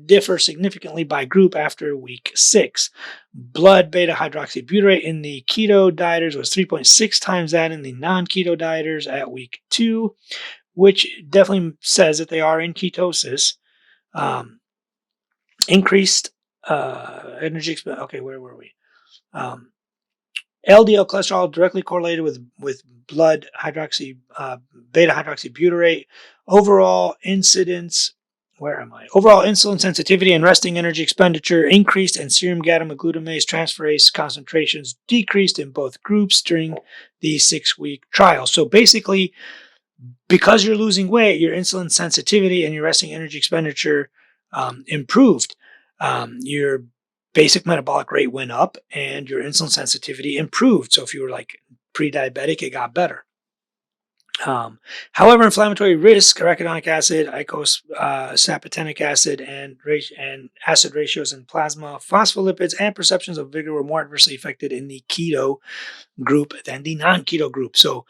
Speaker 1: differ significantly by group after week 6. Blood beta hydroxybutyrate in the keto dieters was 3.6 times that in the non-keto dieters at week 2, which definitely says that they are in ketosis. Increased energy. Okay, where were we? LDL cholesterol directly correlated with blood beta hydroxybutyrate. Overall incidence, where am I? Overall insulin sensitivity and resting energy expenditure increased, and serum gamma glutamase transferase concentrations decreased in both groups during the 6-week trial. So basically, because you're losing weight, your insulin sensitivity and your resting energy expenditure improved. Your basic metabolic rate went up and your insulin sensitivity improved. So if you were like pre-diabetic, it got better. However, inflammatory risk, arachidonic acid, icosapentenic acid, and acid ratios in plasma, phospholipids, and perceptions of vigor were more adversely affected in the keto group than the non-keto group. So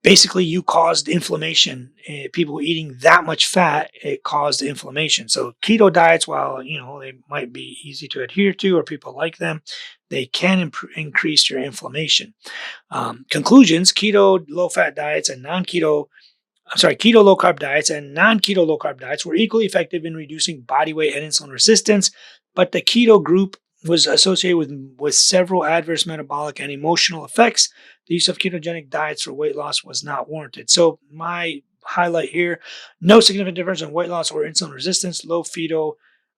Speaker 1: basically, you caused inflammation. People eating that much fat, it caused inflammation. So keto diets, while they might be easy to adhere to or people like them, they can increase your inflammation. Conclusions: keto low-fat diets and keto low-carb diets and non-keto low-carb diets were equally effective in reducing body weight and insulin resistance, but the keto group was associated with several adverse metabolic and emotional effects. The use of ketogenic diets for weight loss was not warranted. So my highlight here: no significant difference in weight loss or insulin resistance.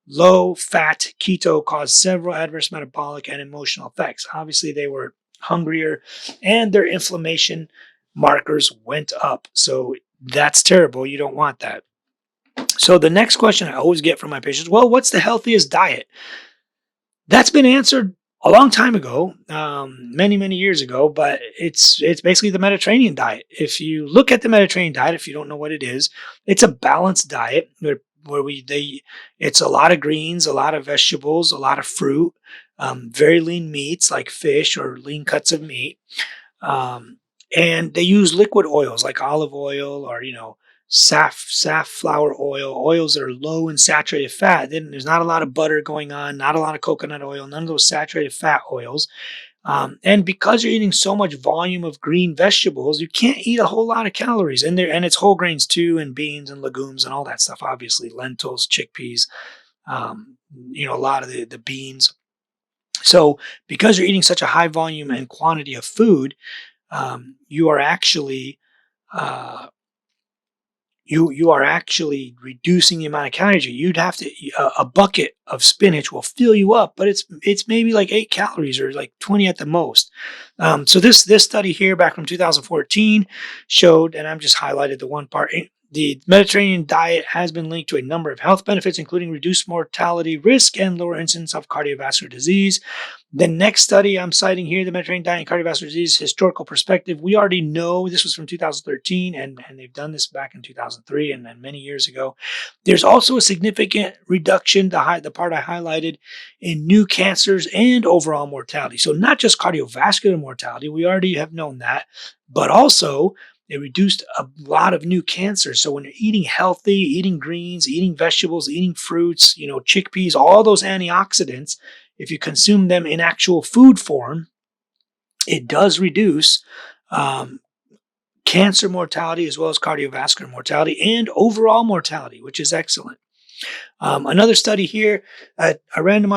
Speaker 1: Low-fat keto caused several adverse metabolic and emotional effects. Obviously, they were hungrier and their inflammation markers went up. So that's terrible. You don't want that. So the next question I always get from my patients: well, what's the healthiest diet? That's been answered a long time ago, many years ago, but it's basically the Mediterranean diet. If you look at the Mediterranean diet, if you don't know what it is, it's a balanced diet where it's a lot of greens, a lot of vegetables, a lot of fruit, very lean meats like fish or lean cuts of meat, and they use liquid oils like olive oil or safflower oils that are low in saturated fat. Then there's not a lot of butter going on, not a lot of coconut oil, none of those saturated fat oils. And because you're eating so much volume of green vegetables, you can't eat a whole lot of calories. And it's whole grains too, and beans and legumes and all that stuff. Obviously, lentils, chickpeas, a lot of the beans. So because you're eating such a high volume and quantity of food, you are actually you are actually reducing the amount of calories. You'd have to a bucket of spinach will fill you up, but it's maybe like 8 calories or like 20 at the most. So this study here back from 2014 showed, and I'm just highlighted the one part. The Mediterranean diet has been linked to a number of health benefits, including reduced mortality risk and lower incidence of cardiovascular disease. The next study I'm citing here, the Mediterranean diet and cardiovascular disease historical perspective, we already know this was from 2013, and they've done this back in 2003 and many years ago. There's also a significant reduction, the part I highlighted, in new cancers and overall mortality. So not just cardiovascular mortality, we already have known that, but also it reduced a lot of new cancers. So when you're eating healthy, eating greens, eating vegetables, eating fruits, chickpeas, all those antioxidants, if you consume them in actual food form, it does reduce cancer mortality as well as cardiovascular mortality and overall mortality, which is excellent. Another study here, this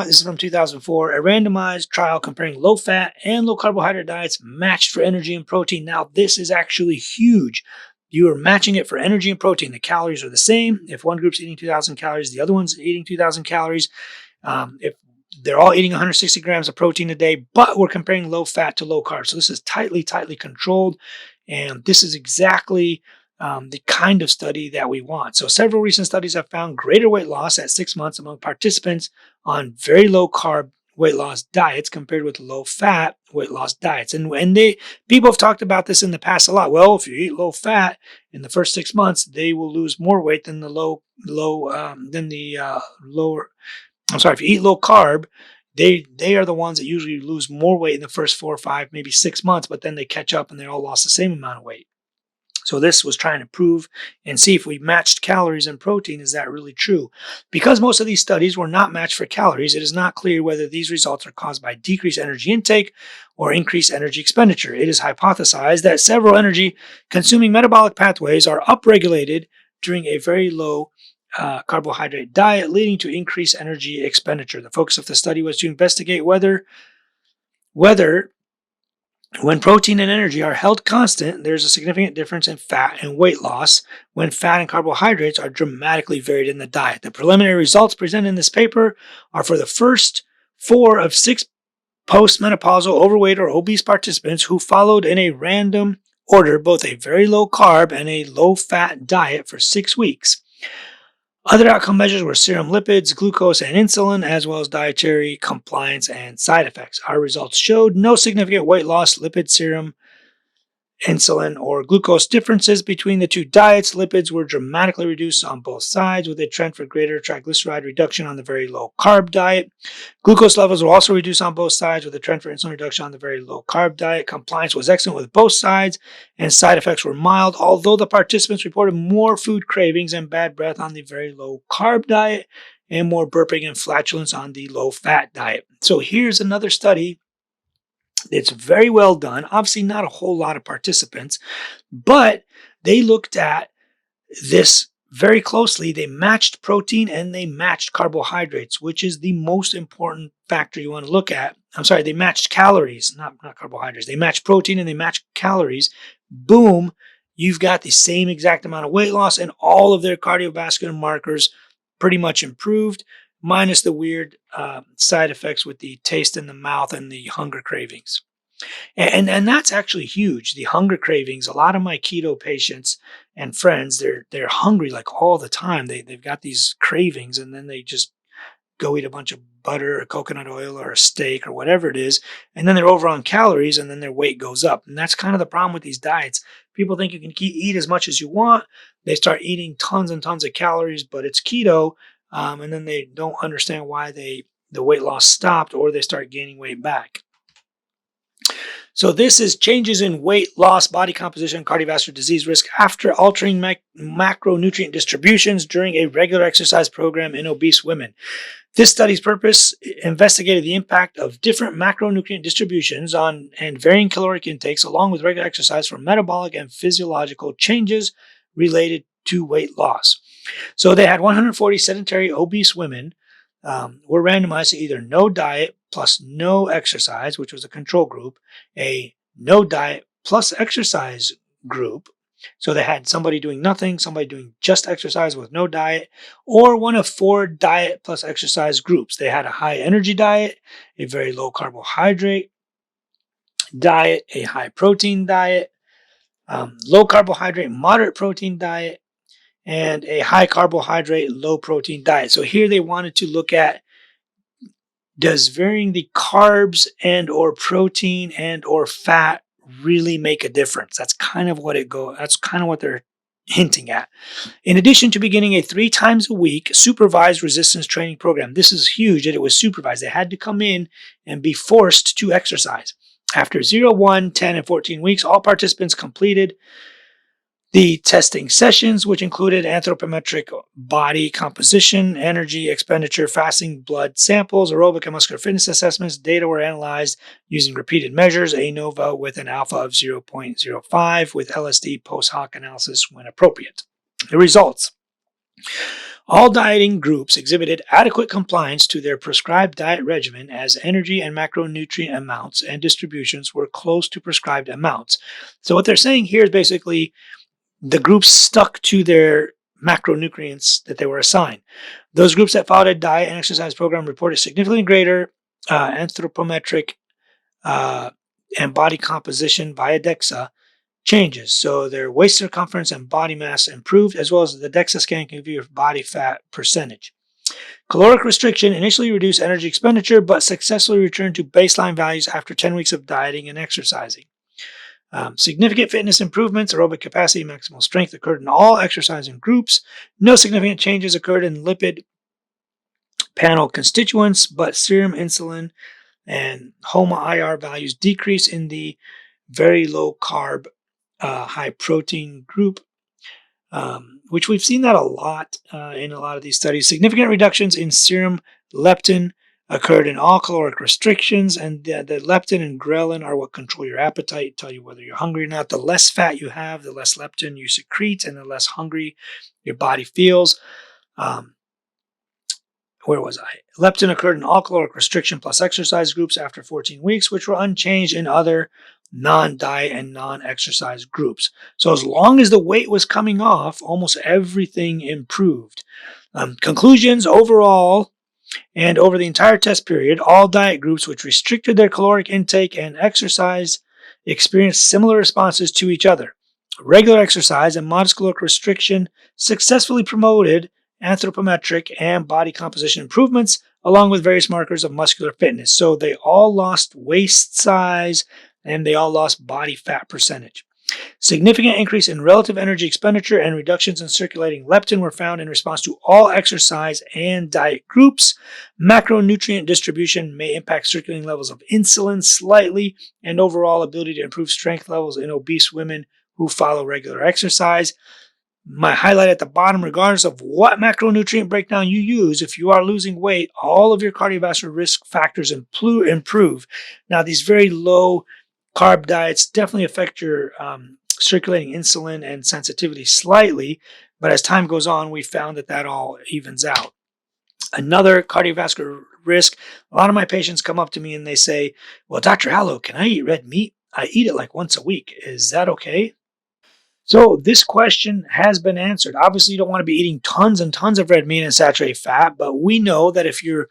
Speaker 1: is from 2004, a randomized trial comparing low-fat and low-carbohydrate diets matched for energy and protein. Now, this is actually huge. You are matching it for energy and protein. The calories are the same. If one group's eating 2,000 calories, the other one's eating 2,000 calories. If they're all eating 160 grams of protein a day, but we're comparing low-fat to low-carb. So this is tightly controlled, and this is exactly the kind of study that we want. So several recent studies have found greater weight loss at 6 months among participants on very low carb weight loss diets compared with low fat weight loss diets. And people have talked about this in the past a lot. Well, if you eat low fat in the first 6 months, they will lose more weight than if you eat low carb, they are the ones that usually lose more weight in the first 4 or 5, maybe 6 months, but then they catch up and they all lost the same amount of weight. So this was trying to prove and see if we matched calories and protein, is that really true? Because most of these studies were not matched for calories, it is not clear whether these results are caused by decreased energy intake or increased energy expenditure. It is hypothesized that several energy-consuming metabolic pathways are upregulated during a very low carbohydrate diet, leading to increased energy expenditure. The focus of the study was to investigate whether When protein and energy are held constant, there's a significant difference in fat and weight loss when fat and carbohydrates are dramatically varied in the diet. The preliminary results presented in this paper are for the first 4 of 6 postmenopausal overweight or obese participants who followed in a random order both a very low carb and a low fat diet for 6 weeks. Other outcome measures were serum lipids, glucose, and insulin, as well as dietary compliance and side effects. Our results showed no significant weight loss, lipid, serum, insulin, or glucose differences between the two diets. Lipids were dramatically reduced on both sides, with a trend for greater triglyceride reduction on the very low carb diet. Glucose levels were also reduced on both sides, with a trend for insulin reduction on the very low carb diet. Compliance was excellent with both sides, and side effects were mild, although the participants reported more food cravings and bad breath on the very low carb diet and more burping and flatulence on the low fat diet. So here's another study. It's very well done. Obviously, not a whole lot of participants, but they looked at this very closely. They matched protein and they matched carbohydrates, which is the most important factor you want to look at. I'm sorry, they matched calories, not carbohydrates. They matched protein and they matched calories. Boom, you've got the same exact amount of weight loss, and all of their cardiovascular markers pretty much improved, minus the weird side effects with the taste in the mouth and the hunger cravings. And that's actually huge. The hunger cravings. A lot of my keto patients and friends, they're hungry like all the time. They've got these cravings, and then they just go eat a bunch of butter or coconut oil or a steak or whatever it is, and then they're over on calories, and then their weight goes up. And that's kind of the problem with these diets. People think you can eat as much as you want. They start eating tons and tons of calories, but it's keto. And then they don't understand why the weight loss stopped, or they start gaining weight back. So this is changes in weight loss, body composition, cardiovascular disease risk after altering macronutrient distributions during a regular exercise program in obese women. This study's purpose investigated the impact of different macronutrient distributions on and varying caloric intakes along with regular exercise for metabolic and physiological changes related to weight loss. So they had 140 sedentary obese women were randomized to either no diet plus no exercise, which was a control group, a no diet plus exercise group. So they had somebody doing nothing, somebody doing just exercise with no diet, or one of 4 diet plus exercise groups. They had a high energy diet, a very low carbohydrate diet, a high protein diet, low carbohydrate, moderate protein diet, and a high carbohydrate, low protein diet. So here they wanted to look at, does varying the carbs and or protein and or fat really make a difference? That's kind of what they're hinting at. In addition to beginning a 3 times a week supervised resistance training program. This is huge that it was supervised. They had to come in and be forced to exercise. After 0, 1, 10, and 14 weeks, all participants completed the testing sessions, which included anthropometric body composition, energy expenditure, fasting blood samples, aerobic and muscular fitness assessments. Data were analyzed using repeated measures, ANOVA with an alpha of 0.05, with LSD post hoc analysis when appropriate. The results. All dieting groups exhibited adequate compliance to their prescribed diet regimen, as energy and macronutrient amounts and distributions were close to prescribed amounts. So what they're saying here is basically the groups stuck to their macronutrients that they were assigned. Those groups that followed a diet and exercise program reported significantly greater anthropometric and body composition via DEXA changes. So their waist circumference and body mass improved, as well as the DEXA scan can give you body fat percentage. Caloric restriction initially reduced energy expenditure, but successfully returned to baseline values after 10 weeks of dieting and exercising. Significant fitness improvements, aerobic capacity, maximal strength occurred in all exercising groups. No significant changes occurred in lipid panel constituents, but serum insulin and HOMA-IR values decreased in the very low carb, high protein group, which we've seen that a lot in a lot of these studies. Significant reductions in serum leptin occurred in all caloric restrictions, and the leptin and ghrelin are what control your appetite, tell you whether you're hungry or not. The less fat you have, the less leptin you secrete, and the less hungry your body feels. Where was I? Leptin occurred in all caloric restriction plus exercise groups after 14 weeks, which were unchanged in other non-diet and non-exercise groups. So as long as the weight was coming off, almost everything improved. Conclusions overall, and over the entire test period, all diet groups which restricted their caloric intake and exercise experienced similar responses to each other. Regular exercise and modest caloric restriction successfully promoted anthropometric and body composition improvements, along with various markers of muscular fitness. So they all lost waist size and they all lost body fat percentage. Significant increase in relative energy expenditure and reductions in circulating leptin were found in response to all exercise and diet groups. Macronutrient distribution may impact circulating levels of insulin slightly and overall ability to improve strength levels in obese women who follow regular exercise. My highlight at the bottom, regardless of what macronutrient breakdown you use, if you are losing weight, all of your cardiovascular risk factors improve. Now, these very low carb diets definitely affect your circulating insulin and sensitivity slightly, but as time goes on, we found that all evens out. Another cardiovascular risk, a lot of my patients come up to me and they say, well, Dr. Hallow, can I eat red meat? I eat it like once a week. Is that okay? So this question has been answered. Obviously, you don't want to be eating tons and tons of red meat and saturated fat, but we know that if you're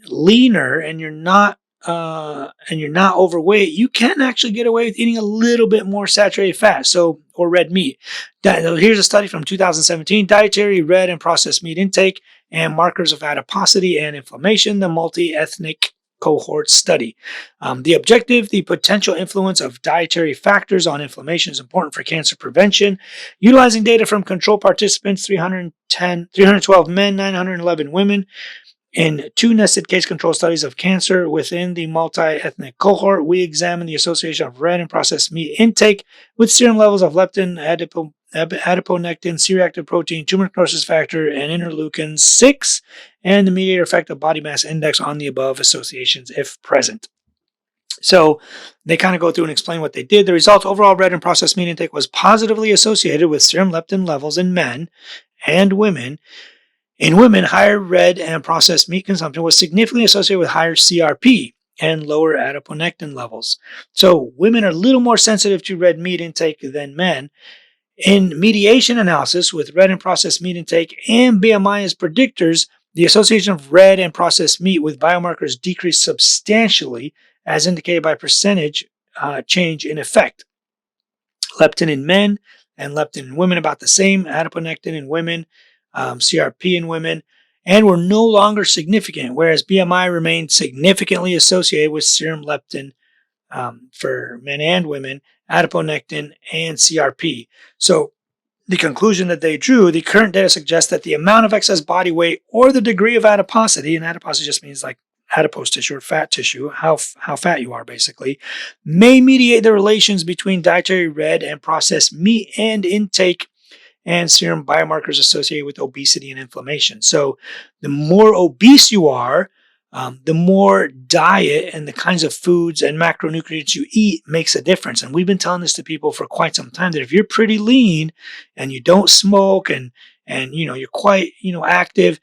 Speaker 1: leaner and you're not overweight, you can actually get away with eating a little bit more saturated fat, or red meat. Here's a study from 2017: dietary red and processed meat intake and markers of adiposity and inflammation. The multi-ethnic cohort study. The objective: the potential influence of dietary factors on inflammation is important for cancer prevention. Utilizing data from control participants, 312 men, 911 women. In 2 nested case control studies of cancer within the multi-ethnic cohort, we examined the association of red and processed meat intake with serum levels of leptin, adiponectin, C-reactive protein, tumor necrosis factor, and interleukin 6, and the mediator effect of body mass index on the above associations if present. So they kind of go through and explain what they did. The result: overall red and processed meat intake was positively associated with serum leptin levels in men and women. In women, higher red and processed meat consumption was significantly associated with higher CRP and lower adiponectin levels. So women are a little more sensitive to red meat intake than men. In mediation analysis with red and processed meat intake and BMI as predictors, the association of red and processed meat with biomarkers decreased substantially, as indicated by percentage change in effect. Leptin in men and leptin in women about the same, adiponectin in women, CRP in women, and were no longer significant, whereas BMI remained significantly associated with serum leptin for men and women, adiponectin, and CRP. So the conclusion that they drew: the current data suggests that the amount of excess body weight or the degree of adiposity, and adiposity just means like adipose tissue or fat tissue, how fat you are basically, may mediate the relations between dietary red and processed meat and intake and serum biomarkers associated with obesity and inflammation. So the more obese you are, the more diet and the kinds of foods and macronutrients you eat makes a difference. And we've been telling this to people for quite some time, that if you're pretty lean and you don't smoke and you're quite active,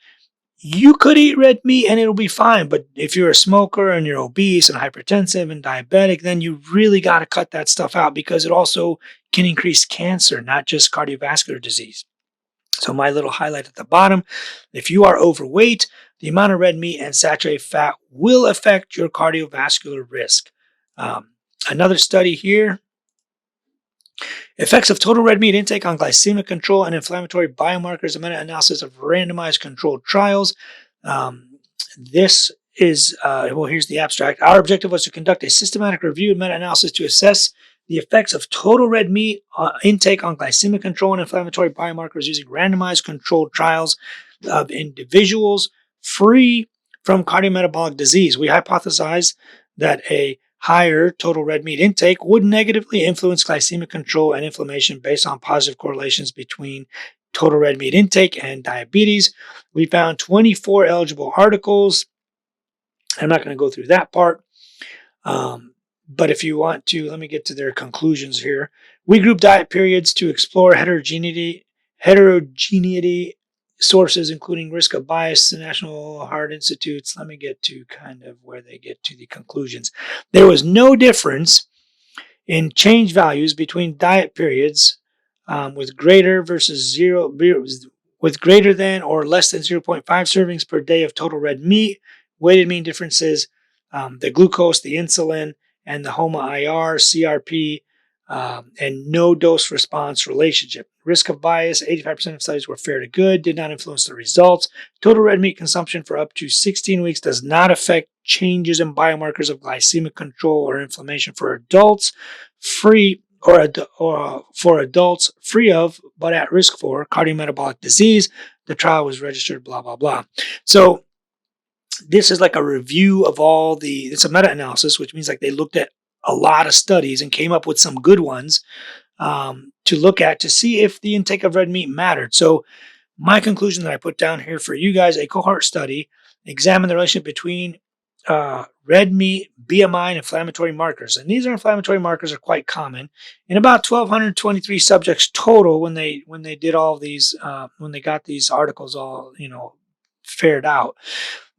Speaker 1: you could eat red meat and it'll be fine. But if you're a smoker and you're obese and hypertensive and diabetic, then you really got to cut that stuff out, because it also can increase cancer, not just cardiovascular disease. So my little highlight at the bottom: if you are overweight, the amount of red meat and saturated fat will affect your cardiovascular risk. Another study here: effects of total red meat intake on glycemic control and inflammatory biomarkers, a meta-analysis of randomized controlled trials. This is, here's the abstract. Our objective was to conduct a systematic review and meta-analysis to assess the effects of total red meat intake on glycemic control and inflammatory biomarkers using randomized controlled trials of individuals free from cardiometabolic disease. We hypothesized that a higher total red meat intake would negatively influence glycemic control and inflammation based on positive correlations between total red meat intake and diabetes. We found 24 eligible articles. I'm not going to go through that part. But if you want to, let me get to their conclusions here. We grouped diet periods to explore heterogeneity sources, including risk of bias, the National Heart Institutes. Let me get to kind of where they get to the conclusions. There was no difference in change values between diet periods with greater than or less than 0.5 servings per day of total red meat. Weighted mean differences, the glucose, the insulin, and the HOMA-IR, CRP, and no dose response relationship. Risk of bias, 85% of studies were fair to good, did not influence the results. Total red meat consumption for up to 16 weeks does not affect changes in biomarkers of glycemic control or inflammation for adults free for adults free of but at risk for cardiometabolic disease. The trial was registered, blah, blah, blah. So this is like a review of it's a meta-analysis, which means like they looked at a lot of studies and came up with some good ones to look at to see if the intake of red meat mattered. So my conclusion that I put down here for you guys, a cohort study examined the relationship between red meat, BMI, and inflammatory markers. And these inflammatory markers are quite common in about 1,223 subjects total when they did all these, when they got these articles all, fared out.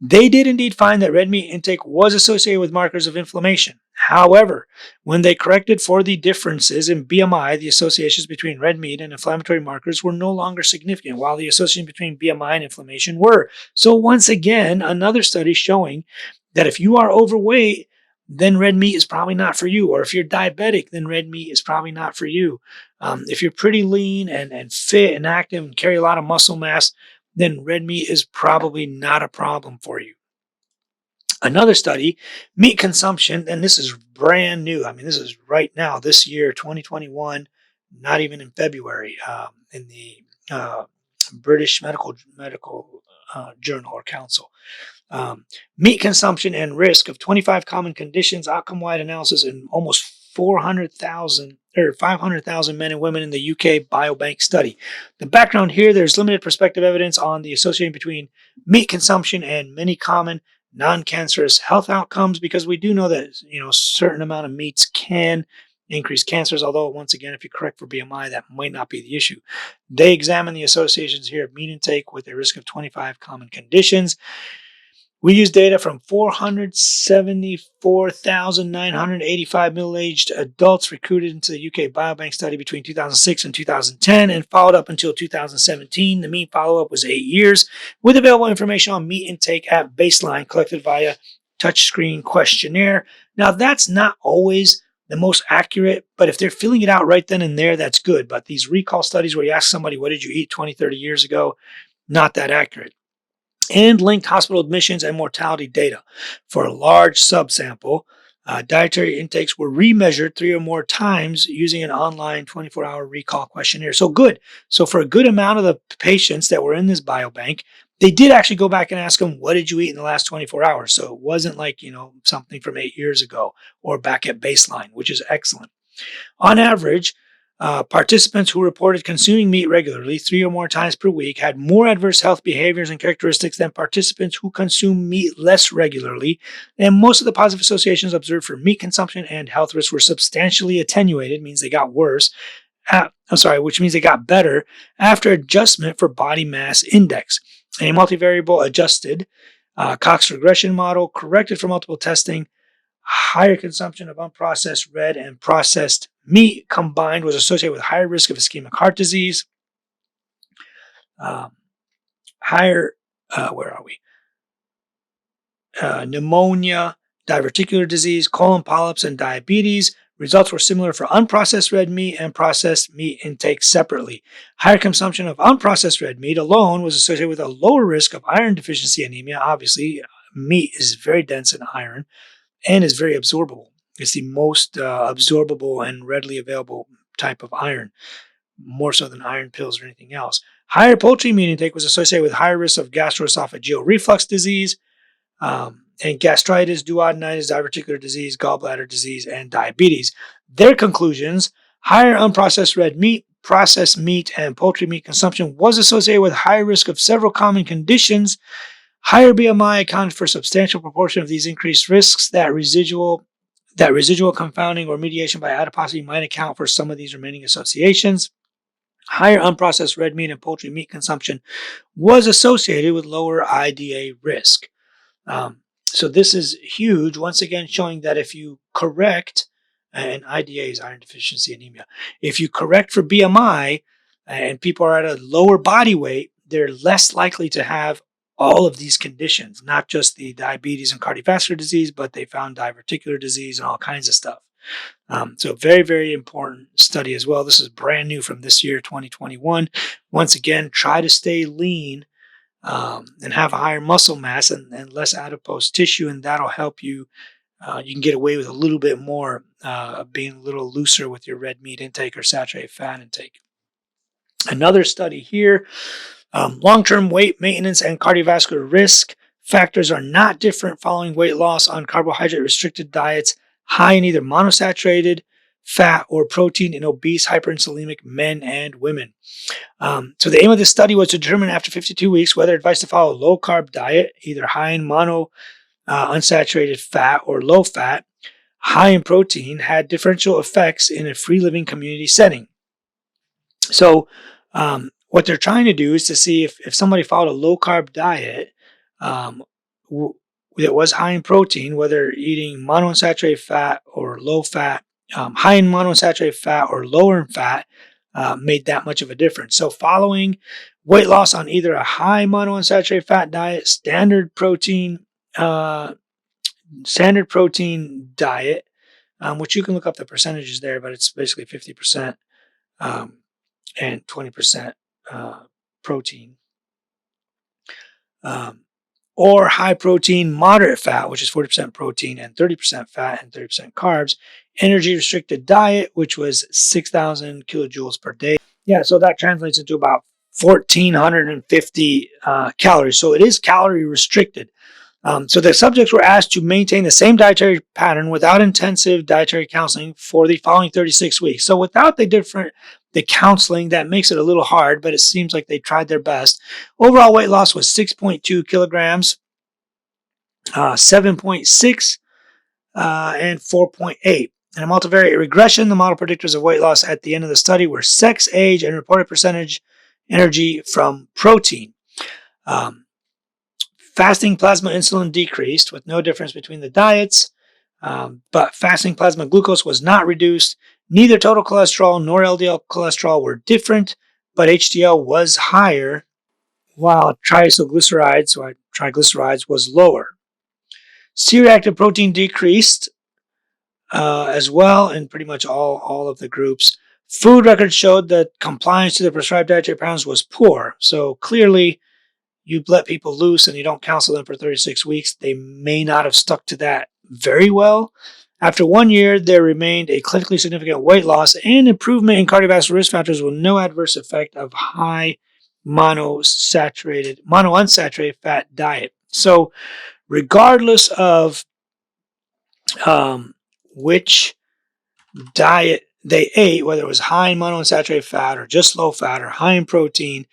Speaker 1: They did indeed find that red meat intake was associated with markers of inflammation. However, when they corrected for the differences in BMI, the associations between red meat and inflammatory markers were no longer significant, while the association between BMI and inflammation were. So once again, another study showing that if you are overweight, then red meat is probably not for you. Or if you're diabetic, then red meat is probably not for you. If you're pretty lean and fit and active and carry a lot of muscle mass, then red meat is probably not a problem for you. Another study, meat consumption, and this is brand new. I mean, this is right now, this year, 2021, not even in February, in the British Medical Journal or Council. Meat consumption and risk of 25 common conditions, outcome-wide analysis in almost 500,000 men and women in the UK Biobank study. The background here, there's limited prospective evidence on the association between meat consumption and many common non-cancerous health outcomes, because we do know that a certain amount of meats can increase cancers, although once again, if you correct for BMI, that might not be the issue. They examine the associations here of meat intake with a risk of 25 common conditions. We use data from 474,985 middle-aged adults recruited into the UK Biobank study between 2006 and 2010 and followed up until 2017. The mean follow-up was 8 years, with available information on meat intake at baseline collected via touchscreen questionnaire. Now, that's not always the most accurate, but if they're filling it out right then and there, that's good. But these recall studies where you ask somebody, what did you eat 20, 30 years ago? Not that accurate. And linked hospital admissions and mortality data. For a large subsample, dietary intakes were remeasured 3 or more times using an online 24-hour recall questionnaire. So good. So for a good amount of the patients that were in this biobank, they did actually go back and ask them, what did you eat in the last 24 hours? So it wasn't like, something from 8 years ago or back at baseline, which is excellent. On average, participants who reported consuming meat regularly 3 or more times per week had more adverse health behaviors and characteristics than participants who consume meat less regularly, and most of the positive associations observed for meat consumption and health risks were substantially attenuated, means they got worse, which means they got better after adjustment for body mass index. A multivariable adjusted Cox regression model corrected for multiple testing. Higher consumption of unprocessed red and processed meat combined was associated with higher risk of ischemic heart disease, pneumonia, diverticular disease, colon polyps, and diabetes. Results were similar for unprocessed red meat and processed meat intake separately. Higher consumption of unprocessed red meat alone was associated with a lower risk of iron deficiency anemia. Obviously, meat is very dense in iron and is very absorbable. It's the most absorbable and readily available type of iron, more so than iron pills or anything else. Higher poultry meat intake was associated with higher risk of gastroesophageal reflux disease and gastritis, duodenitis, diverticular disease, gallbladder disease, and diabetes. Their conclusions: higher unprocessed red meat, processed meat, and poultry meat consumption was associated with higher risk of several common conditions. Higher BMI accounted for a substantial proportion of these increased risks. That residual confounding or mediation by adiposity might account for some of these remaining associations. Higher unprocessed red meat and poultry meat consumption was associated with lower IDA risk. So this is huge, once again showing that if you correct and IDA is iron deficiency anemia. If you correct for BMI and people are at a lower body weight, they're less likely to have all of these conditions, not just the diabetes and cardiovascular disease, but they found diverticular disease and all kinds of stuff. So very, very important study as well. This is brand new from this year, 2021. Once again, try to stay lean and have a higher muscle mass and less adipose tissue, and that'll help you. You can get away with a little bit more, being a little looser with your red meat intake or saturated fat intake. Another study here, long-term weight maintenance and cardiovascular risk factors are not different following weight loss on carbohydrate-restricted diets high in either monosaturated fat or protein in obese hyperinsulinic men and women. So the aim of this study was to determine after 52 weeks whether advice to follow a low-carb diet, either high in unsaturated fat or low fat, high in protein, had differential effects in a free living community setting. So what they're trying to do is to see if somebody followed a low-carb diet that was high in protein, whether eating monounsaturated fat or low fat, high in monounsaturated fat or lower in fat, made that much of a difference. So following weight loss on either a high monounsaturated fat diet, standard protein diet, which you can look up the percentages there, but it's basically 50% and 20% protein. Or high protein, moderate fat, which is 40% protein and 30% fat and 30% carbs. Energy restricted diet, which was 6,000 kilojoules per day. Yeah, so that translates into about 1,450 calories. So it is calorie restricted. So the subjects were asked to maintain the same dietary pattern without intensive dietary counseling for the following 36 weeks. So without the counseling, that makes it a little hard, but it seems like they tried their best. Overall weight loss was 6.2 kilograms, 7.6, and 4.8. In a multivariate regression, the model predictors of weight loss at the end of the study were sex, age, and reported percentage energy from protein. Fasting plasma insulin decreased with no difference between the diets, but fasting plasma glucose was not reduced. Neither total cholesterol nor LDL cholesterol were different, but HDL was higher, while triglycerides was lower. C-reactive protein decreased as well in pretty much all of the groups. Food records showed that compliance to the prescribed dietary patterns was poor. So clearly, you let people loose and you don't counsel them for 36 weeks, they may not have stuck to that very well. After 1 year, there remained a clinically significant weight loss and improvement in cardiovascular risk factors with no adverse effect of high monounsaturated fat diet. So regardless of which diet they ate, whether it was high in monounsaturated fat or just low fat or high in protein,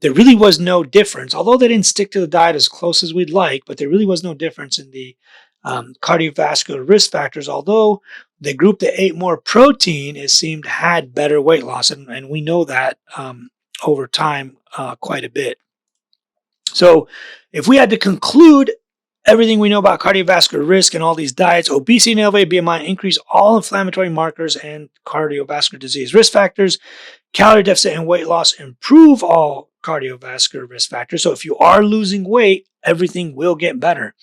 Speaker 1: there really was no difference. Although they didn't stick to the diet as close as we'd like, but there really was no difference in the cardiovascular risk factors. Although the group that ate more protein, it seemed, had better weight loss, and we know that over time quite a bit. So if we had to conclude everything we know about cardiovascular risk and all these diets, obesity and elevated BMI increase all inflammatory markers and cardiovascular disease risk factors. Calorie deficit and weight loss improve all cardiovascular risk factors. So if you are losing weight, everything will get better.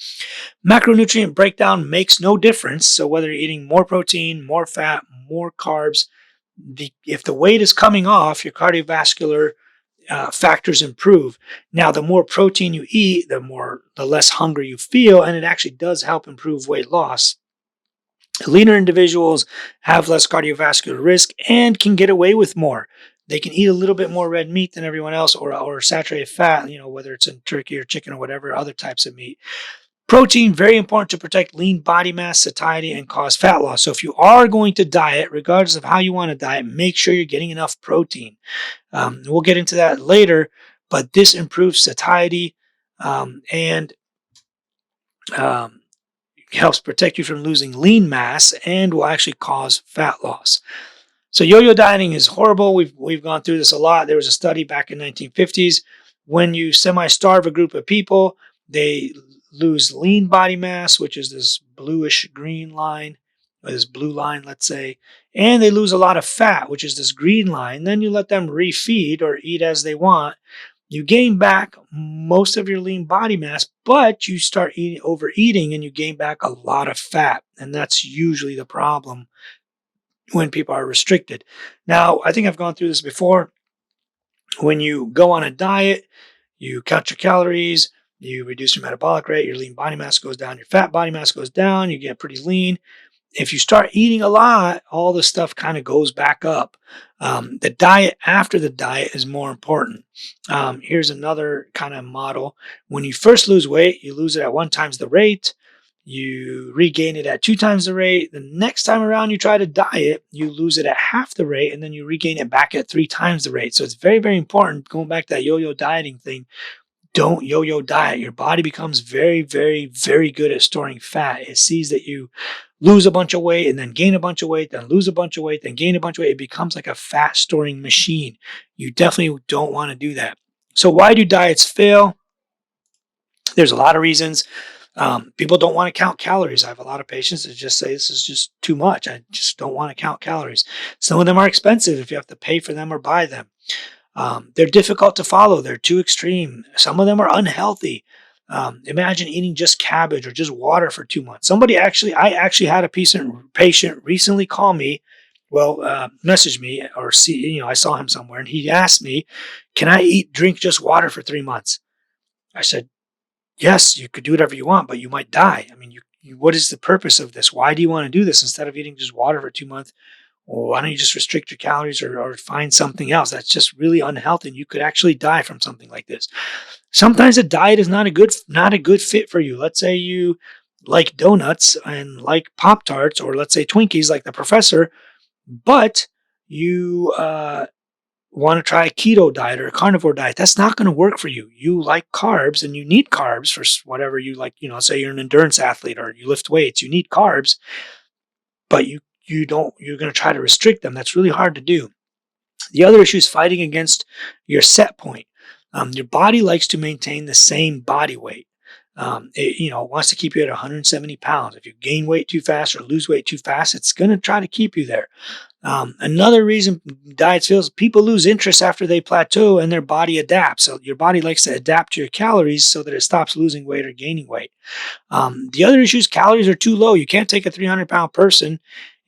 Speaker 1: Macronutrient breakdown makes no difference. So whether you're eating more protein, more fat, more carbs, if the weight is coming off, your cardiovascular factors improve. Now, the more protein you eat, the less hungry you feel, and it actually does help improve weight loss. Leaner individuals have less cardiovascular risk and can get away with more. They can eat a little bit more red meat than everyone else, or saturated fat, whether it's in turkey or chicken or whatever other types of meat. Protein, very important to protect lean body mass, satiety, and cause fat loss. So if you are going to diet, regardless of how you want to diet, make sure you're getting enough protein. We'll get into that later, but this improves satiety and helps protect you from losing lean mass and will actually cause fat loss. So yo-yo dieting is horrible. We've gone through this a lot. There was a study back in the 1950s. When you semi-starve a group of people, they lose lean body mass, which is this bluish green line, this blue line, let's say, and they lose a lot of fat, which is this green line. Then you let them refeed or eat as they want. You gain back most of your lean body mass, but you start overeating and you gain back a lot of fat. And that's usually the problem when people are restricted. Now, I think I've gone through this before. When you go on a diet, you count your calories, you reduce your metabolic rate, your lean body mass goes down, your fat body mass goes down, you get pretty lean. If you start eating a lot, all the stuff kind of goes back up. The diet after the diet is more important. Here's another kind of model. When you first lose weight, you lose it at 1 times the rate. You regain it at 2 times the rate. The next time around you try to diet, you lose it at half the rate, and then you regain it back at 3 times the rate. So it's very, very important, going back to that yo-yo dieting thing. Don't yo-yo diet. Your body becomes very, very, very good at storing fat. It sees that you lose a bunch of weight and then gain a bunch of weight, then lose a bunch of weight, then gain a bunch of weight. It becomes like a fat storing machine. You definitely don't want to do that. So why do diets fail? There's a lot of reasons. People don't want to count calories. I have a lot of patients that just say this is just too much. I just don't want to count calories. Some of them are expensive if you have to pay for them or buy them. They're difficult to follow. They're too extreme. Some of them are unhealthy. Imagine eating just cabbage or just water for 2 months. I actually had a patient recently call me, message me or see, I saw him somewhere and he asked me, can I drink just water for 3 months? I said, yes, you could do whatever you want, but you might die. I mean, what is the purpose of this? Why do you want to do this instead of eating just water for 2 months? Well, why don't you just restrict your calories or find something else that's just really unhealthy and you could actually die from something like this? Sometimes a diet is not a good fit for you. Let's say you like donuts and like Pop-Tarts, or let's say Twinkies like the professor, but you want to try a keto diet or a carnivore diet. That's not going to work for you. You like carbs and you need carbs for whatever you like. Say you're an endurance athlete or you lift weights, you need carbs, but you're going to try to restrict them. That's really hard to do. The other issue is fighting against your set point. Your body likes to maintain the same body weight. It wants to keep you at 170 pounds. If you gain weight too fast or lose weight too fast, it's going to try to keep you there. Another reason diets fail is people lose interest after they plateau and their body adapts. So your body likes to adapt to your calories so that it stops losing weight or gaining weight. The other issue is calories are too low. You can't take a 300-pound person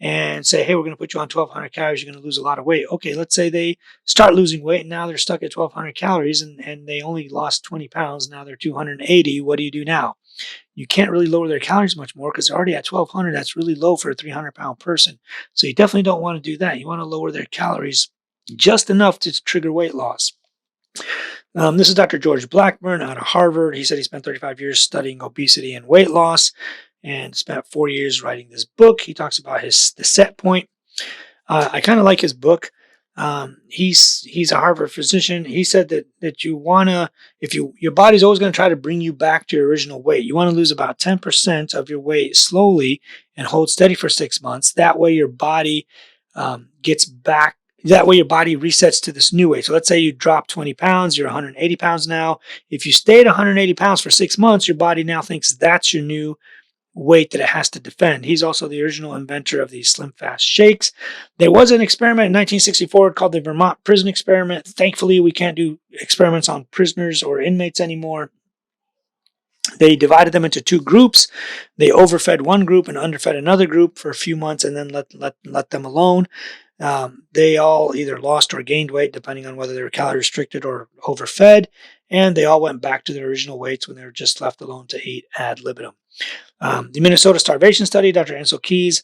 Speaker 1: and say, hey, we're going to put you on 1,200 calories. You're going to lose a lot of weight. Okay, let's say they start losing weight and now they're stuck at 1,200 calories and they only lost 20 pounds. Now they're 280. What do you do now? You can't really lower their calories much more because they're already at 1,200. That's really low for a 300-pound person. So you definitely don't want to do that. You want to lower their calories just enough to trigger weight loss. This is Dr. George Blackburn out of Harvard. He said he spent 35 years studying obesity and weight loss and spent 4 years writing this book. He talks about the set point. I kind of like his book. He's a Harvard physician. He said that you wanna, your body's always going to try to bring you back to your original weight. You want to lose about 10% of your weight slowly and hold steady for 6 months. That way your body gets back. That way your body resets to this new weight. So let's say you drop 20 pounds, you're 180 pounds now. If you stay at 180 pounds for 6 months, your body now thinks that's your new weight that it has to defend. He's also the original inventor of these Slim Fast shakes. There was an experiment in 1964 called the Vermont Prison Experiment. Thankfully, we can't do experiments on prisoners or inmates anymore. They divided them into 2 groups. They overfed one group and underfed another group for a few months and then let them alone. They all either lost or gained weight depending on whether they were calorie restricted or overfed, and they all went back to their original weights when they were just left alone to eat ad libitum. The Minnesota starvation study, Dr. Ansel Keys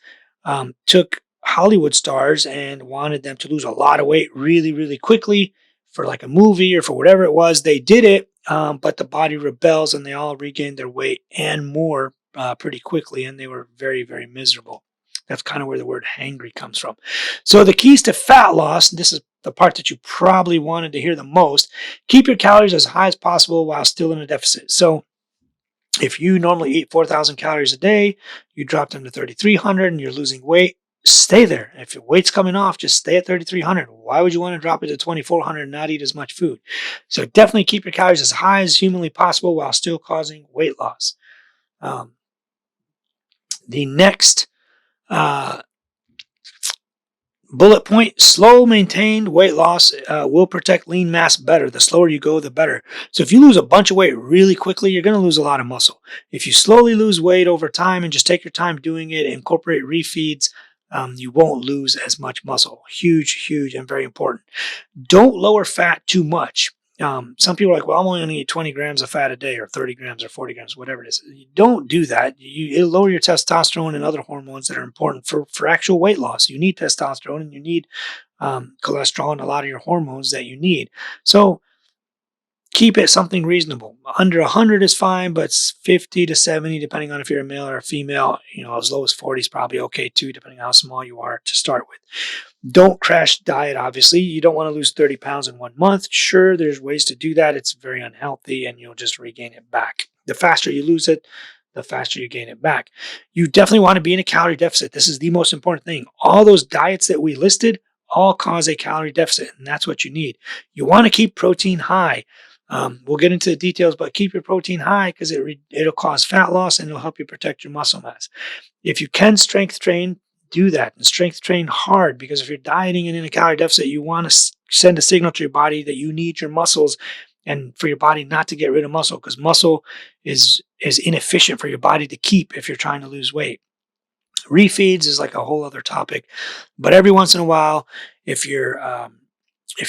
Speaker 1: took Hollywood stars and wanted them to lose a lot of weight really, really quickly for like a movie or for whatever it was. They did it, but the body rebels and they all regained their weight and more pretty quickly, and they were very, very miserable. That's kind of where the word hangry comes from. So the keys to fat loss, this is the part that you probably wanted to hear the most. Keep your calories as high as possible while still in a deficit. So if you normally eat 4,000 calories a day, you drop them to 3,300 and you're losing weight, stay there. If your weight's coming off, just stay at 3,300. Why would you want to drop it to 2,400 and not eat as much food? So definitely keep your calories as high as humanly possible while still causing weight loss. The next Bullet point, slow maintained weight loss will protect lean mass better. The slower you go, the better. So if you lose a bunch of weight really quickly, you're going to lose a lot of muscle. If you slowly lose weight over time and just take your time doing it, incorporate refeeds, you won't lose as much muscle. Huge, huge, and very important. Don't lower fat too much. Some people are like, well, I'm only going to eat 20 grams of fat a day or 30 grams or 40 grams, whatever it is. You don't do that. It'll lower your testosterone and other hormones that are important for actual weight loss. You need testosterone and you need cholesterol and a lot of your hormones that you need. So keep it something reasonable. Under 100 is fine, but 50 to 70, depending on if you're a male or a female, as low as 40 is probably okay too, depending on how small you are to start with. Don't crash diet, obviously. You don't want to lose 30 pounds in 1 month. Sure, there's ways to do that. It's very unhealthy and you'll just regain it back. The faster you lose it, the faster you gain it back. You definitely want to be in a calorie deficit. This is the most important thing. All those diets that we listed all cause a calorie deficit, and that's what you need. You want to keep protein high. We'll get into the details, but keep your protein high because it'll cause fat loss and it'll help you protect your muscle mass. If you can strength train, do that and strength train hard, because if you're dieting and in a calorie deficit, you want to send a signal to your body that you need your muscles and for your body not to get rid of muscle, because muscle is inefficient for your body to keep if you're trying to lose weight. Refeeds is like a whole other topic, but every once in a while, if you're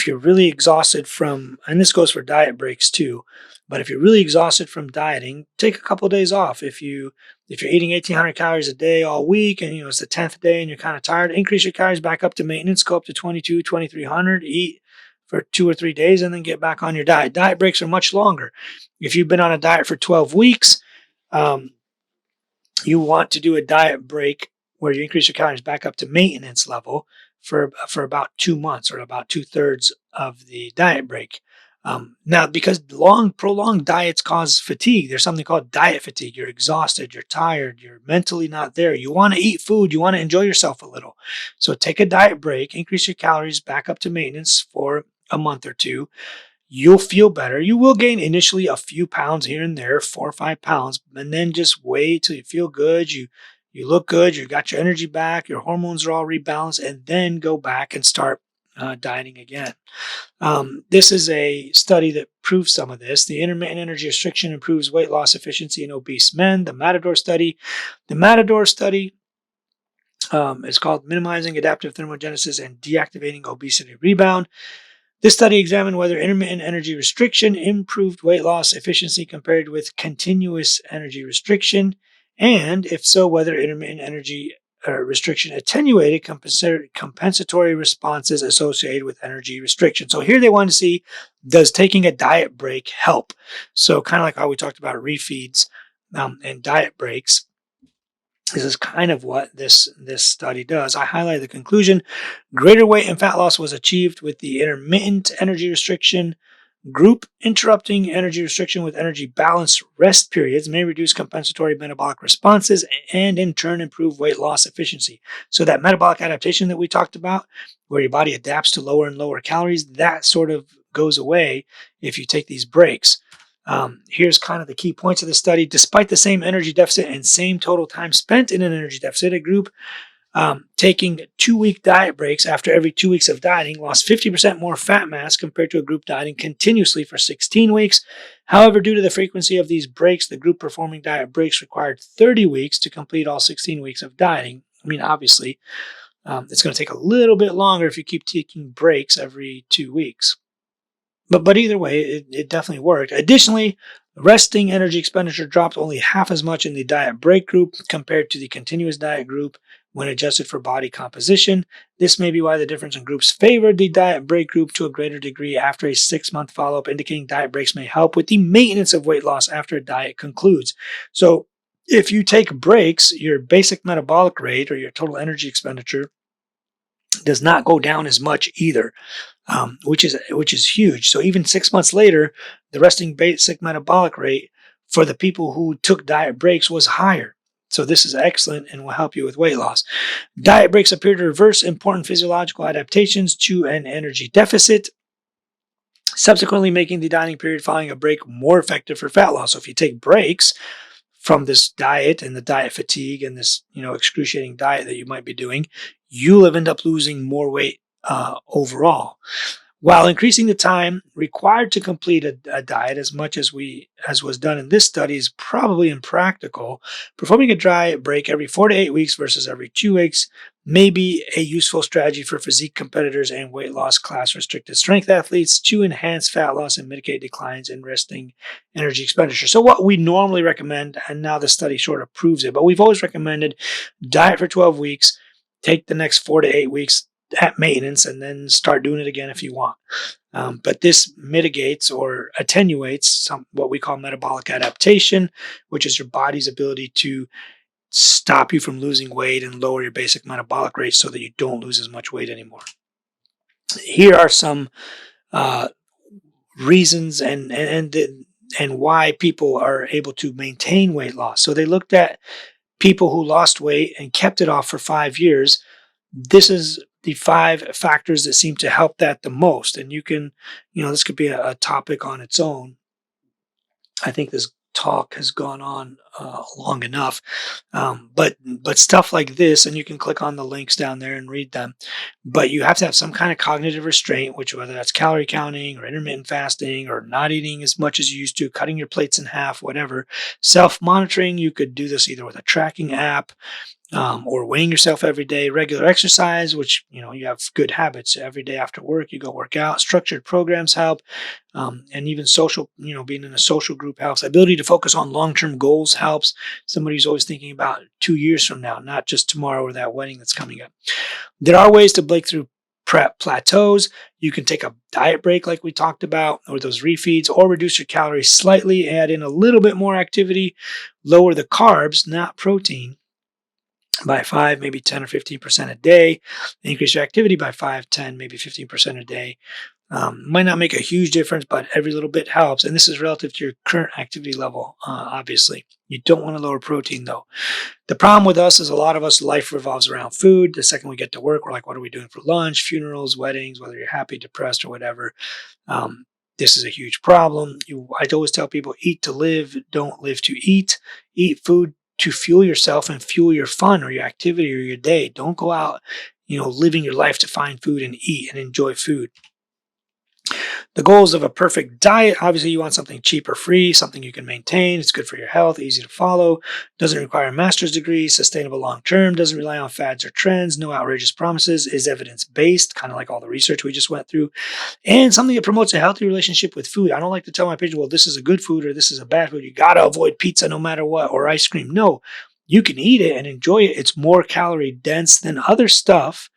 Speaker 1: really exhausted from, and this goes for diet breaks too, but if you're really exhausted from dieting, take a couple of days off. If you're eating 1,800 calories a day all week and it's the 10th day and you're kind of tired, increase your calories back up to maintenance, go up to 2,300, eat for 2 or 3 days and then get back on your diet. Diet breaks are much longer. If you've been on a diet for 12 weeks, you want to do a diet break where you increase your calories back up to maintenance level for about 2 months, or about 2/3 of the diet break. Now, because prolonged diets cause fatigue, there's something called diet fatigue. You're exhausted, you're tired, you're mentally not there. You want to eat food, you want to enjoy yourself a little. So take a diet break, increase your calories back up to maintenance for a month or two. You'll feel better. You will gain initially a few pounds here and there, 4 or 5 pounds, and then just wait till you feel good. You look good. You got your energy back. Your hormones are all rebalanced, and then go back and start dieting again. This is a study that proves some of this. The intermittent energy restriction improves weight loss efficiency in obese men. The Matador study. The Matador study is called Minimizing Adaptive Thermogenesis and Deactivating Obesity Rebound. This study examined whether intermittent energy restriction improved weight loss efficiency compared with continuous energy restriction, and if so, whether intermittent energy restriction attenuated compensatory responses associated with energy restriction. So here they wanted to see, does taking a diet break help? So kind of like how we talked about refeeds and diet breaks. This is kind of what this study does. I highlighted the conclusion. Greater weight and fat loss was achieved with the intermittent energy restriction group. Interrupting energy restriction with energy balance rest periods may reduce compensatory metabolic responses and in turn improve weight loss efficiency. So that metabolic adaptation that we talked about, where your body adapts to lower and lower calories, that sort of goes away if you take these breaks. Here's kind of the key points of the study. Despite the same energy deficit and same total time spent in an energy deficit, a group taking 2-week diet breaks after every 2 weeks of dieting lost 50% more fat mass compared to a group dieting continuously for 16 weeks. However, due to the frequency of these breaks, the group performing diet breaks required 30 weeks to complete all 16 weeks of dieting. I mean, obviously, it's going to take a little bit longer if you keep taking breaks every 2 weeks. But either way, it definitely worked. Additionally, resting energy expenditure dropped only half as much in the diet break group compared to the continuous diet group when adjusted for body composition. This may be why the difference in groups favored the diet break group to a greater degree after a 6-month follow-up, indicating diet breaks may help with the maintenance of weight loss after a diet concludes. So if you take breaks, your basic metabolic rate or your total energy expenditure does not go down as much either. Which is huge. So even 6 months later, the resting basic metabolic rate for the people who took diet breaks was higher. So this is excellent and will help you with weight loss. Diet breaks appear to reverse important physiological adaptations to an energy deficit, subsequently making the dieting period following a break more effective for fat loss. So if you take breaks from this diet and the diet fatigue and this, excruciating diet that you might be doing, you'll end up losing more weight overall. While increasing the time required to complete a diet as much as was done in this study is probably impractical, performing a diet break every 4 to 8 weeks versus every 2 weeks may be a useful strategy for physique competitors and weight loss class restricted strength athletes to enhance fat loss and mitigate declines in resting energy expenditure. So what we normally recommend, and now the study sort of proves it, but we've always recommended diet for 12 weeks, take the next 4 to 8 weeks at maintenance, and then start doing it again if you want. But this mitigates or attenuates what we call metabolic adaptation, which is your body's ability to stop you from losing weight and lower your basic metabolic rate so that you don't lose as much weight anymore. Here are some reasons and why people are able to maintain weight loss. So they looked at people who lost weight and kept it off for 5 years. This is the 5 factors that seem to help that the most. And you can, this could be a topic on its own. I think this talk has gone on long enough. But stuff like this, and you can click on the links down there and read them. But you have to have some kind of cognitive restraint, which whether that's calorie counting or intermittent fasting or not eating as much as you used to, cutting your plates in half, whatever. Self-monitoring, you could do this either with a tracking app, or weighing yourself every day, regular exercise, which, you have good habits. Every day after work, you go work out. Structured programs help. And even social, being in a social group helps. Ability to focus on long-term goals helps. Somebody who's always thinking about 2 years from now, not just tomorrow or that wedding that's coming up. There are ways to break through plateaus. You can take a diet break like we talked about, or those refeeds, or reduce your calories slightly, add in a little bit more activity, lower the carbs, not protein, by 5, maybe 10 or 15% a day, increase your activity by 5, 10, maybe 15% a day. Might not make a huge difference, but every little bit helps. And this is relative to your current activity level, obviously. You don't want to lower protein, though. The problem with us is a lot of us, life revolves around food. The second we get to work, we're like, what are we doing for lunch, funerals, weddings, whether you're happy, depressed, or whatever. This is a huge problem. I always tell people, eat to live, don't live to eat. Eat food to fuel yourself and fuel your fun or your activity or your day. Don't go out, living your life to find food and eat and enjoy food. The goals of a perfect diet, obviously you want something cheap or free, something you can maintain. It's good for your health, easy to follow, doesn't require a master's degree, sustainable long-term, doesn't rely on fads or trends, no outrageous promises, is evidence-based, kind of like all the research we just went through, and something that promotes a healthy relationship with food. I don't like to tell my patients, well, this is a good food or this is a bad food. You got to avoid pizza no matter what, or ice cream. No, you can eat it and enjoy it. It's more calorie dense than other stuff,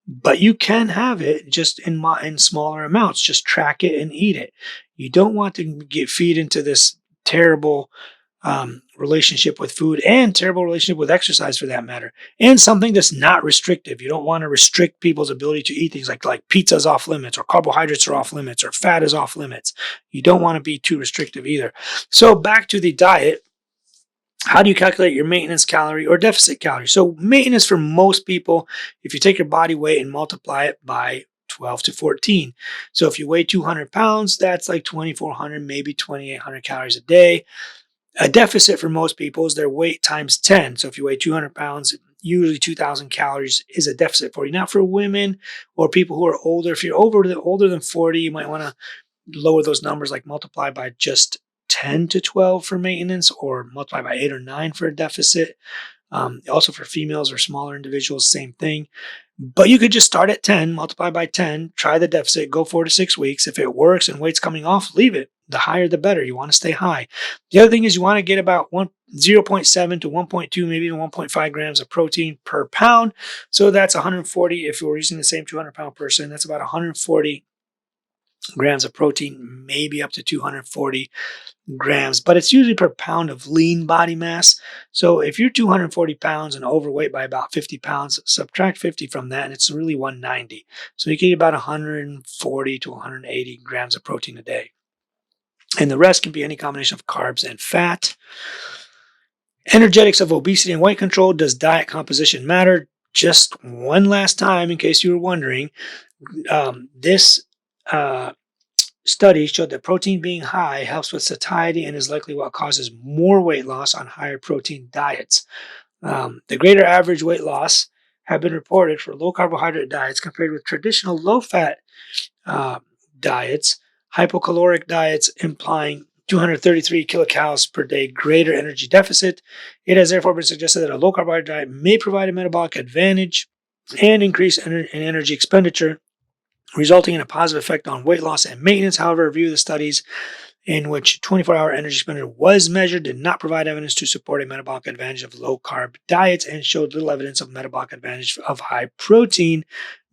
Speaker 1: but you can have it just in smaller amounts. Just track it and eat it. You don't want to feed into this terrible relationship with food and terrible relationship with exercise for that matter. And something that's not restrictive. You don't want to restrict people's ability to eat things like pizza's off limits or carbohydrates are off limits or fat is off limits. You don't want to be too restrictive either. So back to the diet. How do you calculate your maintenance calorie or deficit calorie? So maintenance for most people, if you take your body weight and multiply it by 12 to 14. So if you weigh 200 pounds, that's like 2,400, maybe 2,800 calories a day. A deficit for most people is their weight times 10. So if you weigh 200 pounds, usually 2,000 calories is a deficit for you. Now for women or people who are older, if you're older than 40, you might want to lower those numbers, like multiply by just 10 to 12 for maintenance, or multiply by 8 or 9 for a deficit. Also for females or smaller individuals, same thing. But you could just start at 10, multiply by 10, try the deficit, go 4 to 6 weeks. If it works and weight's coming off, leave it. The higher, the better. You want to stay high. The other thing is you want to get about 0.7 to 1.2, maybe even 1.5 grams of protein per pound. So that's 140. If we're using the same 200-pound person, that's about 140 grams of protein, maybe up to 240 grams, but it's usually per pound of lean body mass. So if you're 240 pounds and overweight by about 50 pounds, subtract 50 from that, and it's really 190. So you get about 140 to 180 grams of protein a day. And the rest can be any combination of carbs and fat. Energetics of obesity and weight control. Does diet composition matter? Just one last time, in case you were wondering, this studies showed that protein being high helps with satiety and is likely what causes more weight loss on higher protein diets. The greater average weight loss have been reported for low carbohydrate diets compared with traditional low fat uh, diets, hypocaloric diets implying 233 kilocalories per day greater energy deficit. It has therefore been suggested that a low carbohydrate diet may provide a metabolic advantage and increase in energy expenditure, resulting in a positive effect on weight loss and maintenance. However, a review of the studies in which 24-hour energy expenditure was measured did not provide evidence to support a metabolic advantage of low-carb diets and showed little evidence of metabolic advantage of high-protein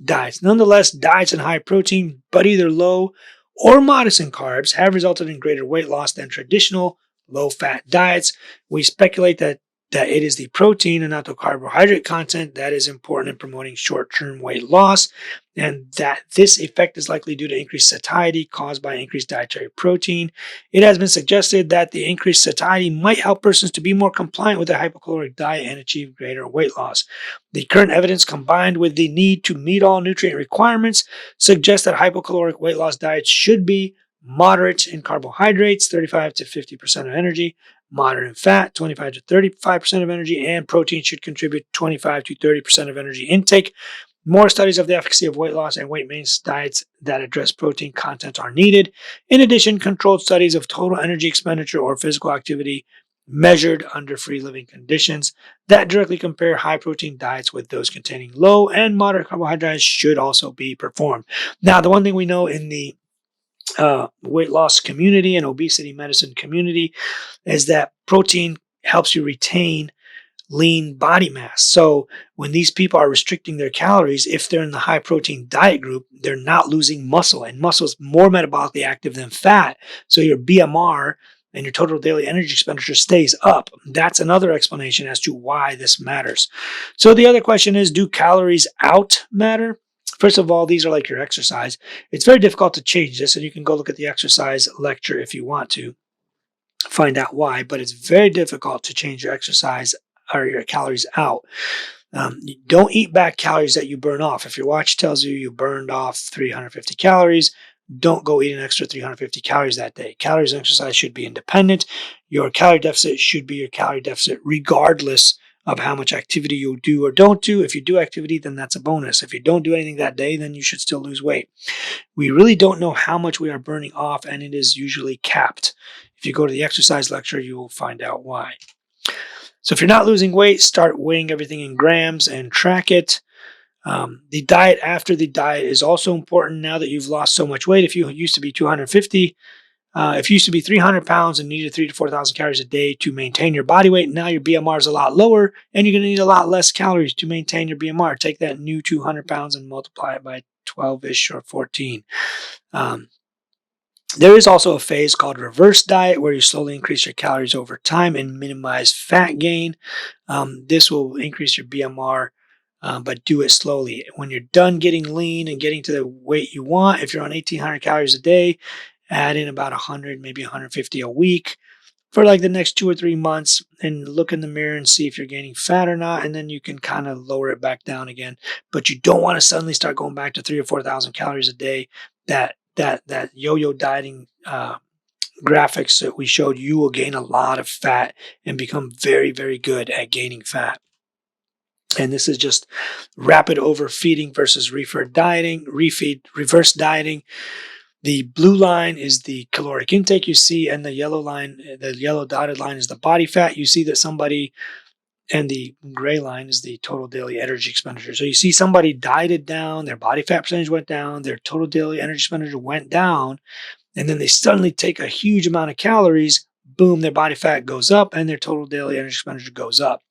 Speaker 1: diets. Nonetheless, diets in high protein, but either low or modest in carbs, have resulted in greater weight loss than traditional low-fat diets. We speculate that it is the protein and not the carbohydrate content that is important in promoting short-term weight loss, and that this effect is likely due to increased satiety caused by increased dietary protein. It has been suggested that the increased satiety might help persons to be more compliant with a hypocaloric diet and achieve greater weight loss. The current evidence, combined with the need to meet all nutrient requirements, suggests that hypocaloric weight loss diets should be moderate in carbohydrates, 35 to 50% of energy, moderate in fat, 25 to 35% of energy, and protein should contribute 25 to 30% of energy intake. More studies of the efficacy of weight loss and weight maintenance diets that address protein content are needed. In addition, controlled studies of total energy expenditure or physical activity measured under free living conditions that directly compare high protein diets with those containing low and moderate carbohydrates should also be performed. Now, the one thing we know in the weight loss community and obesity medicine community is that protein helps you retain lean body mass. So when these people are restricting their calories, if they're in the high protein diet group, they're not losing muscle, and muscle is more metabolically active than fat. So your BMR and your total daily energy expenditure stays up. That's another explanation as to why this matters. So the other question is, do calories out matter? First of all, these are like your exercise. It's very difficult to change this, and you can go look at the exercise lecture if you want to find out why, but it's very difficult to change your exercise or your calories out. You don't eat back calories that you burn off. If your watch tells you you burned off 350 calories, don't go eat an extra 350 calories that day. Calories and exercise should be independent. Your calorie deficit should be your calorie deficit regardless of how much activity you do or don't do. If you do activity, then that's a bonus. If you don't do anything that day, then you should still lose weight. We really don't know how much we are burning off, and it is usually capped. If you go to the exercise lecture, you will find out why. So if you're not losing weight, start weighing everything in grams and track it. The diet after the diet is also important now that you've lost so much weight. If you used to be 250, if you used to be 300 pounds and needed 3,000 to 4,000 calories a day to maintain your body weight, now your BMR is a lot lower and you're going to need a lot less calories to maintain your BMR. Take that new 200 pounds and multiply it by 12-ish or 14. There is also a phase called reverse diet where you slowly increase your calories over time and minimize fat gain. This will increase your BMR, but do it slowly. When you're done getting lean and getting to the weight you want, if you're on 1,800 calories a day, add in about 100, maybe 150 a week for like the next 2 or 3 months and look in the mirror and see if you're gaining fat or not. And then you can kind of lower it back down again. But you don't want to suddenly start going back to 3,000 or 4,000 calories a day. That yo-yo dieting graphics that we showed, you will gain a lot of fat and become very, very good at gaining fat. And this is just rapid overfeeding versus reverse dieting. The blue line is the caloric intake you see, and the yellow dotted line is the body fat. You see that somebody, and the gray line is the total daily energy expenditure. So you see somebody dieted down, their body fat percentage went down, their total daily energy expenditure went down, and then they suddenly take a huge amount of calories, boom, their body fat goes up and their total daily energy expenditure goes up.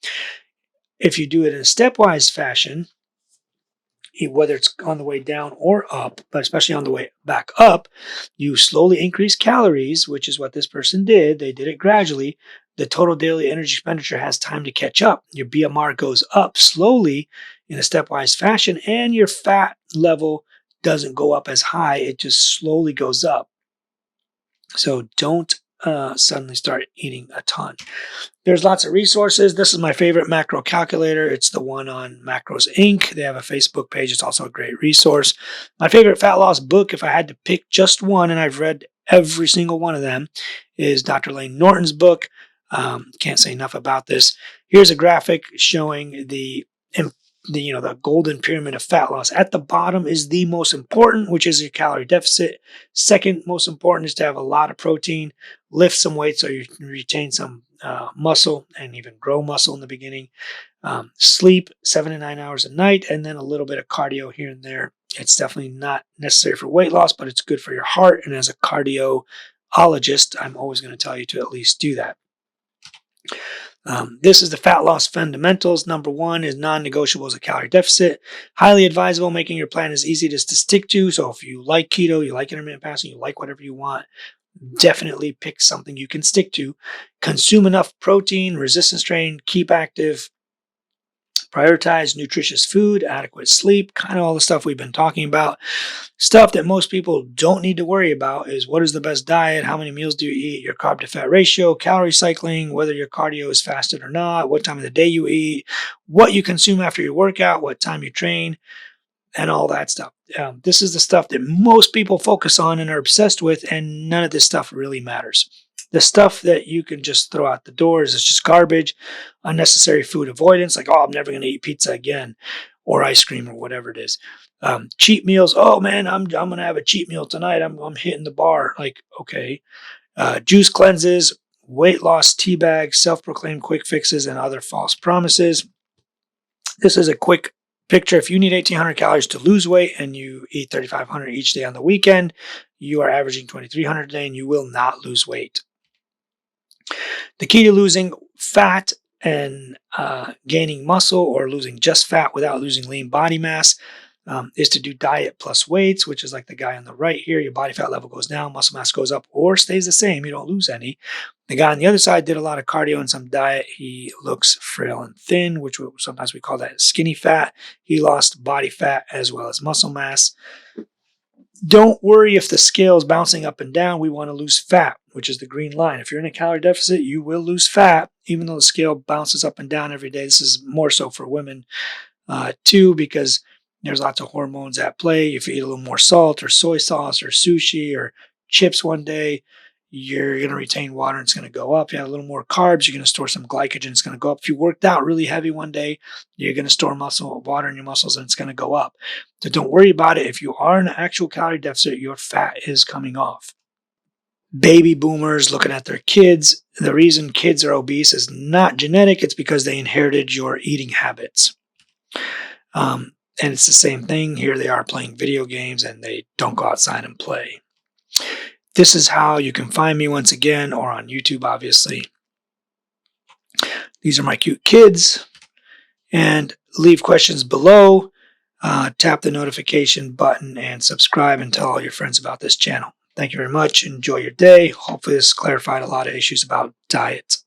Speaker 1: If you do it in a stepwise fashion, whether it's on the way down or up, but especially on the way back up, you slowly increase calories, which is what this person did. They did it gradually. The total daily energy expenditure has time to catch up. Your BMR goes up slowly in a stepwise fashion, and your fat level doesn't go up as high. It just slowly goes up. So don't suddenly start eating a ton. There's lots of resources. This is my favorite macro calculator. It's the one on Macros Inc. They have a Facebook page. It's also a great resource. My favorite fat loss book, if I had to pick just one, and I've read every single one of them, is Dr. Lane Norton's book. Can't say enough about this. Here's a graphic showing the golden pyramid of fat loss. At the bottom is the most important, which is your calorie deficit. Second most important is to have a lot of protein, lift some weight so you can retain some muscle and even grow muscle in the beginning. Sleep 7 to 9 hours a night, and then a little bit of cardio here and there. It's definitely not necessary for weight loss, but it's good for your heart. And as a cardiologist, I'm always going to tell you to at least do that. This is the fat loss fundamentals. Number one is non-negotiable is a calorie deficit. Highly advisable, making your plan as easy as to stick to. So if you like keto, you like intermittent fasting, you like whatever you want, definitely pick something you can stick to. Consume enough protein, resistance training, keep active, prioritize nutritious food, adequate sleep, kind of all the stuff we've been talking about. Stuff that most people don't need to worry about is what is the best diet, how many meals do you eat, your carb to fat ratio, calorie cycling, whether your cardio is fasted or not, what time of the day you eat, what you consume after your workout, what time you train, and all that stuff. This is the stuff that most people focus on and are obsessed with, and none of this stuff really matters. The stuff that you can just throw out the door is just garbage, unnecessary food avoidance, like, oh, I'm never going to eat pizza again, or ice cream, or whatever it is. Cheat meals. Oh man, I'm going to have a cheat meal tonight. I'm hitting the bar. Like, okay. Juice cleanses, weight loss tea bags, self-proclaimed quick fixes, and other false promises. This is a quick picture. If you need 1,800 calories to lose weight and you eat 3,500 each day on the weekend, you are averaging 2,300 a day, and you will not lose weight. The key to losing fat and gaining muscle, or losing just fat without losing lean body mass, is to do diet plus weights, which is like the guy on the right here. Your body fat level goes down, muscle mass goes up or stays the same. You don't lose any. The guy on the other side did a lot of cardio and some diet. He looks frail and thin, which sometimes we call that skinny fat. He lost body fat as well as muscle mass. Don't worry if the scale is bouncing up and down. We want to lose fat, which is the green line. If you're in a calorie deficit, you will lose fat, even though the scale bounces up and down every day. This is more so for women too, because there's lots of hormones at play. If you eat a little more salt or soy sauce or sushi or chips one day, you're going to retain water and it's going to go up. You have a little more carbs, you're going to store some glycogen, it's going to go up. If you worked out really heavy one day, you're going to store water in your muscles and it's going to go up. So don't worry about it. If you are in an actual calorie deficit, your fat is coming off. Baby boomers looking at their kids. The reason kids are obese is not genetic. It's because they inherited your eating habits. And it's the same thing. Here they are playing video games and they don't go outside and play. This is how you can find me once again, or on YouTube, obviously. These are my cute kids. And leave questions below. Tap the notification button and subscribe, and tell all your friends about this channel. Thank you very much. Enjoy your day. Hopefully this clarified a lot of issues about diet.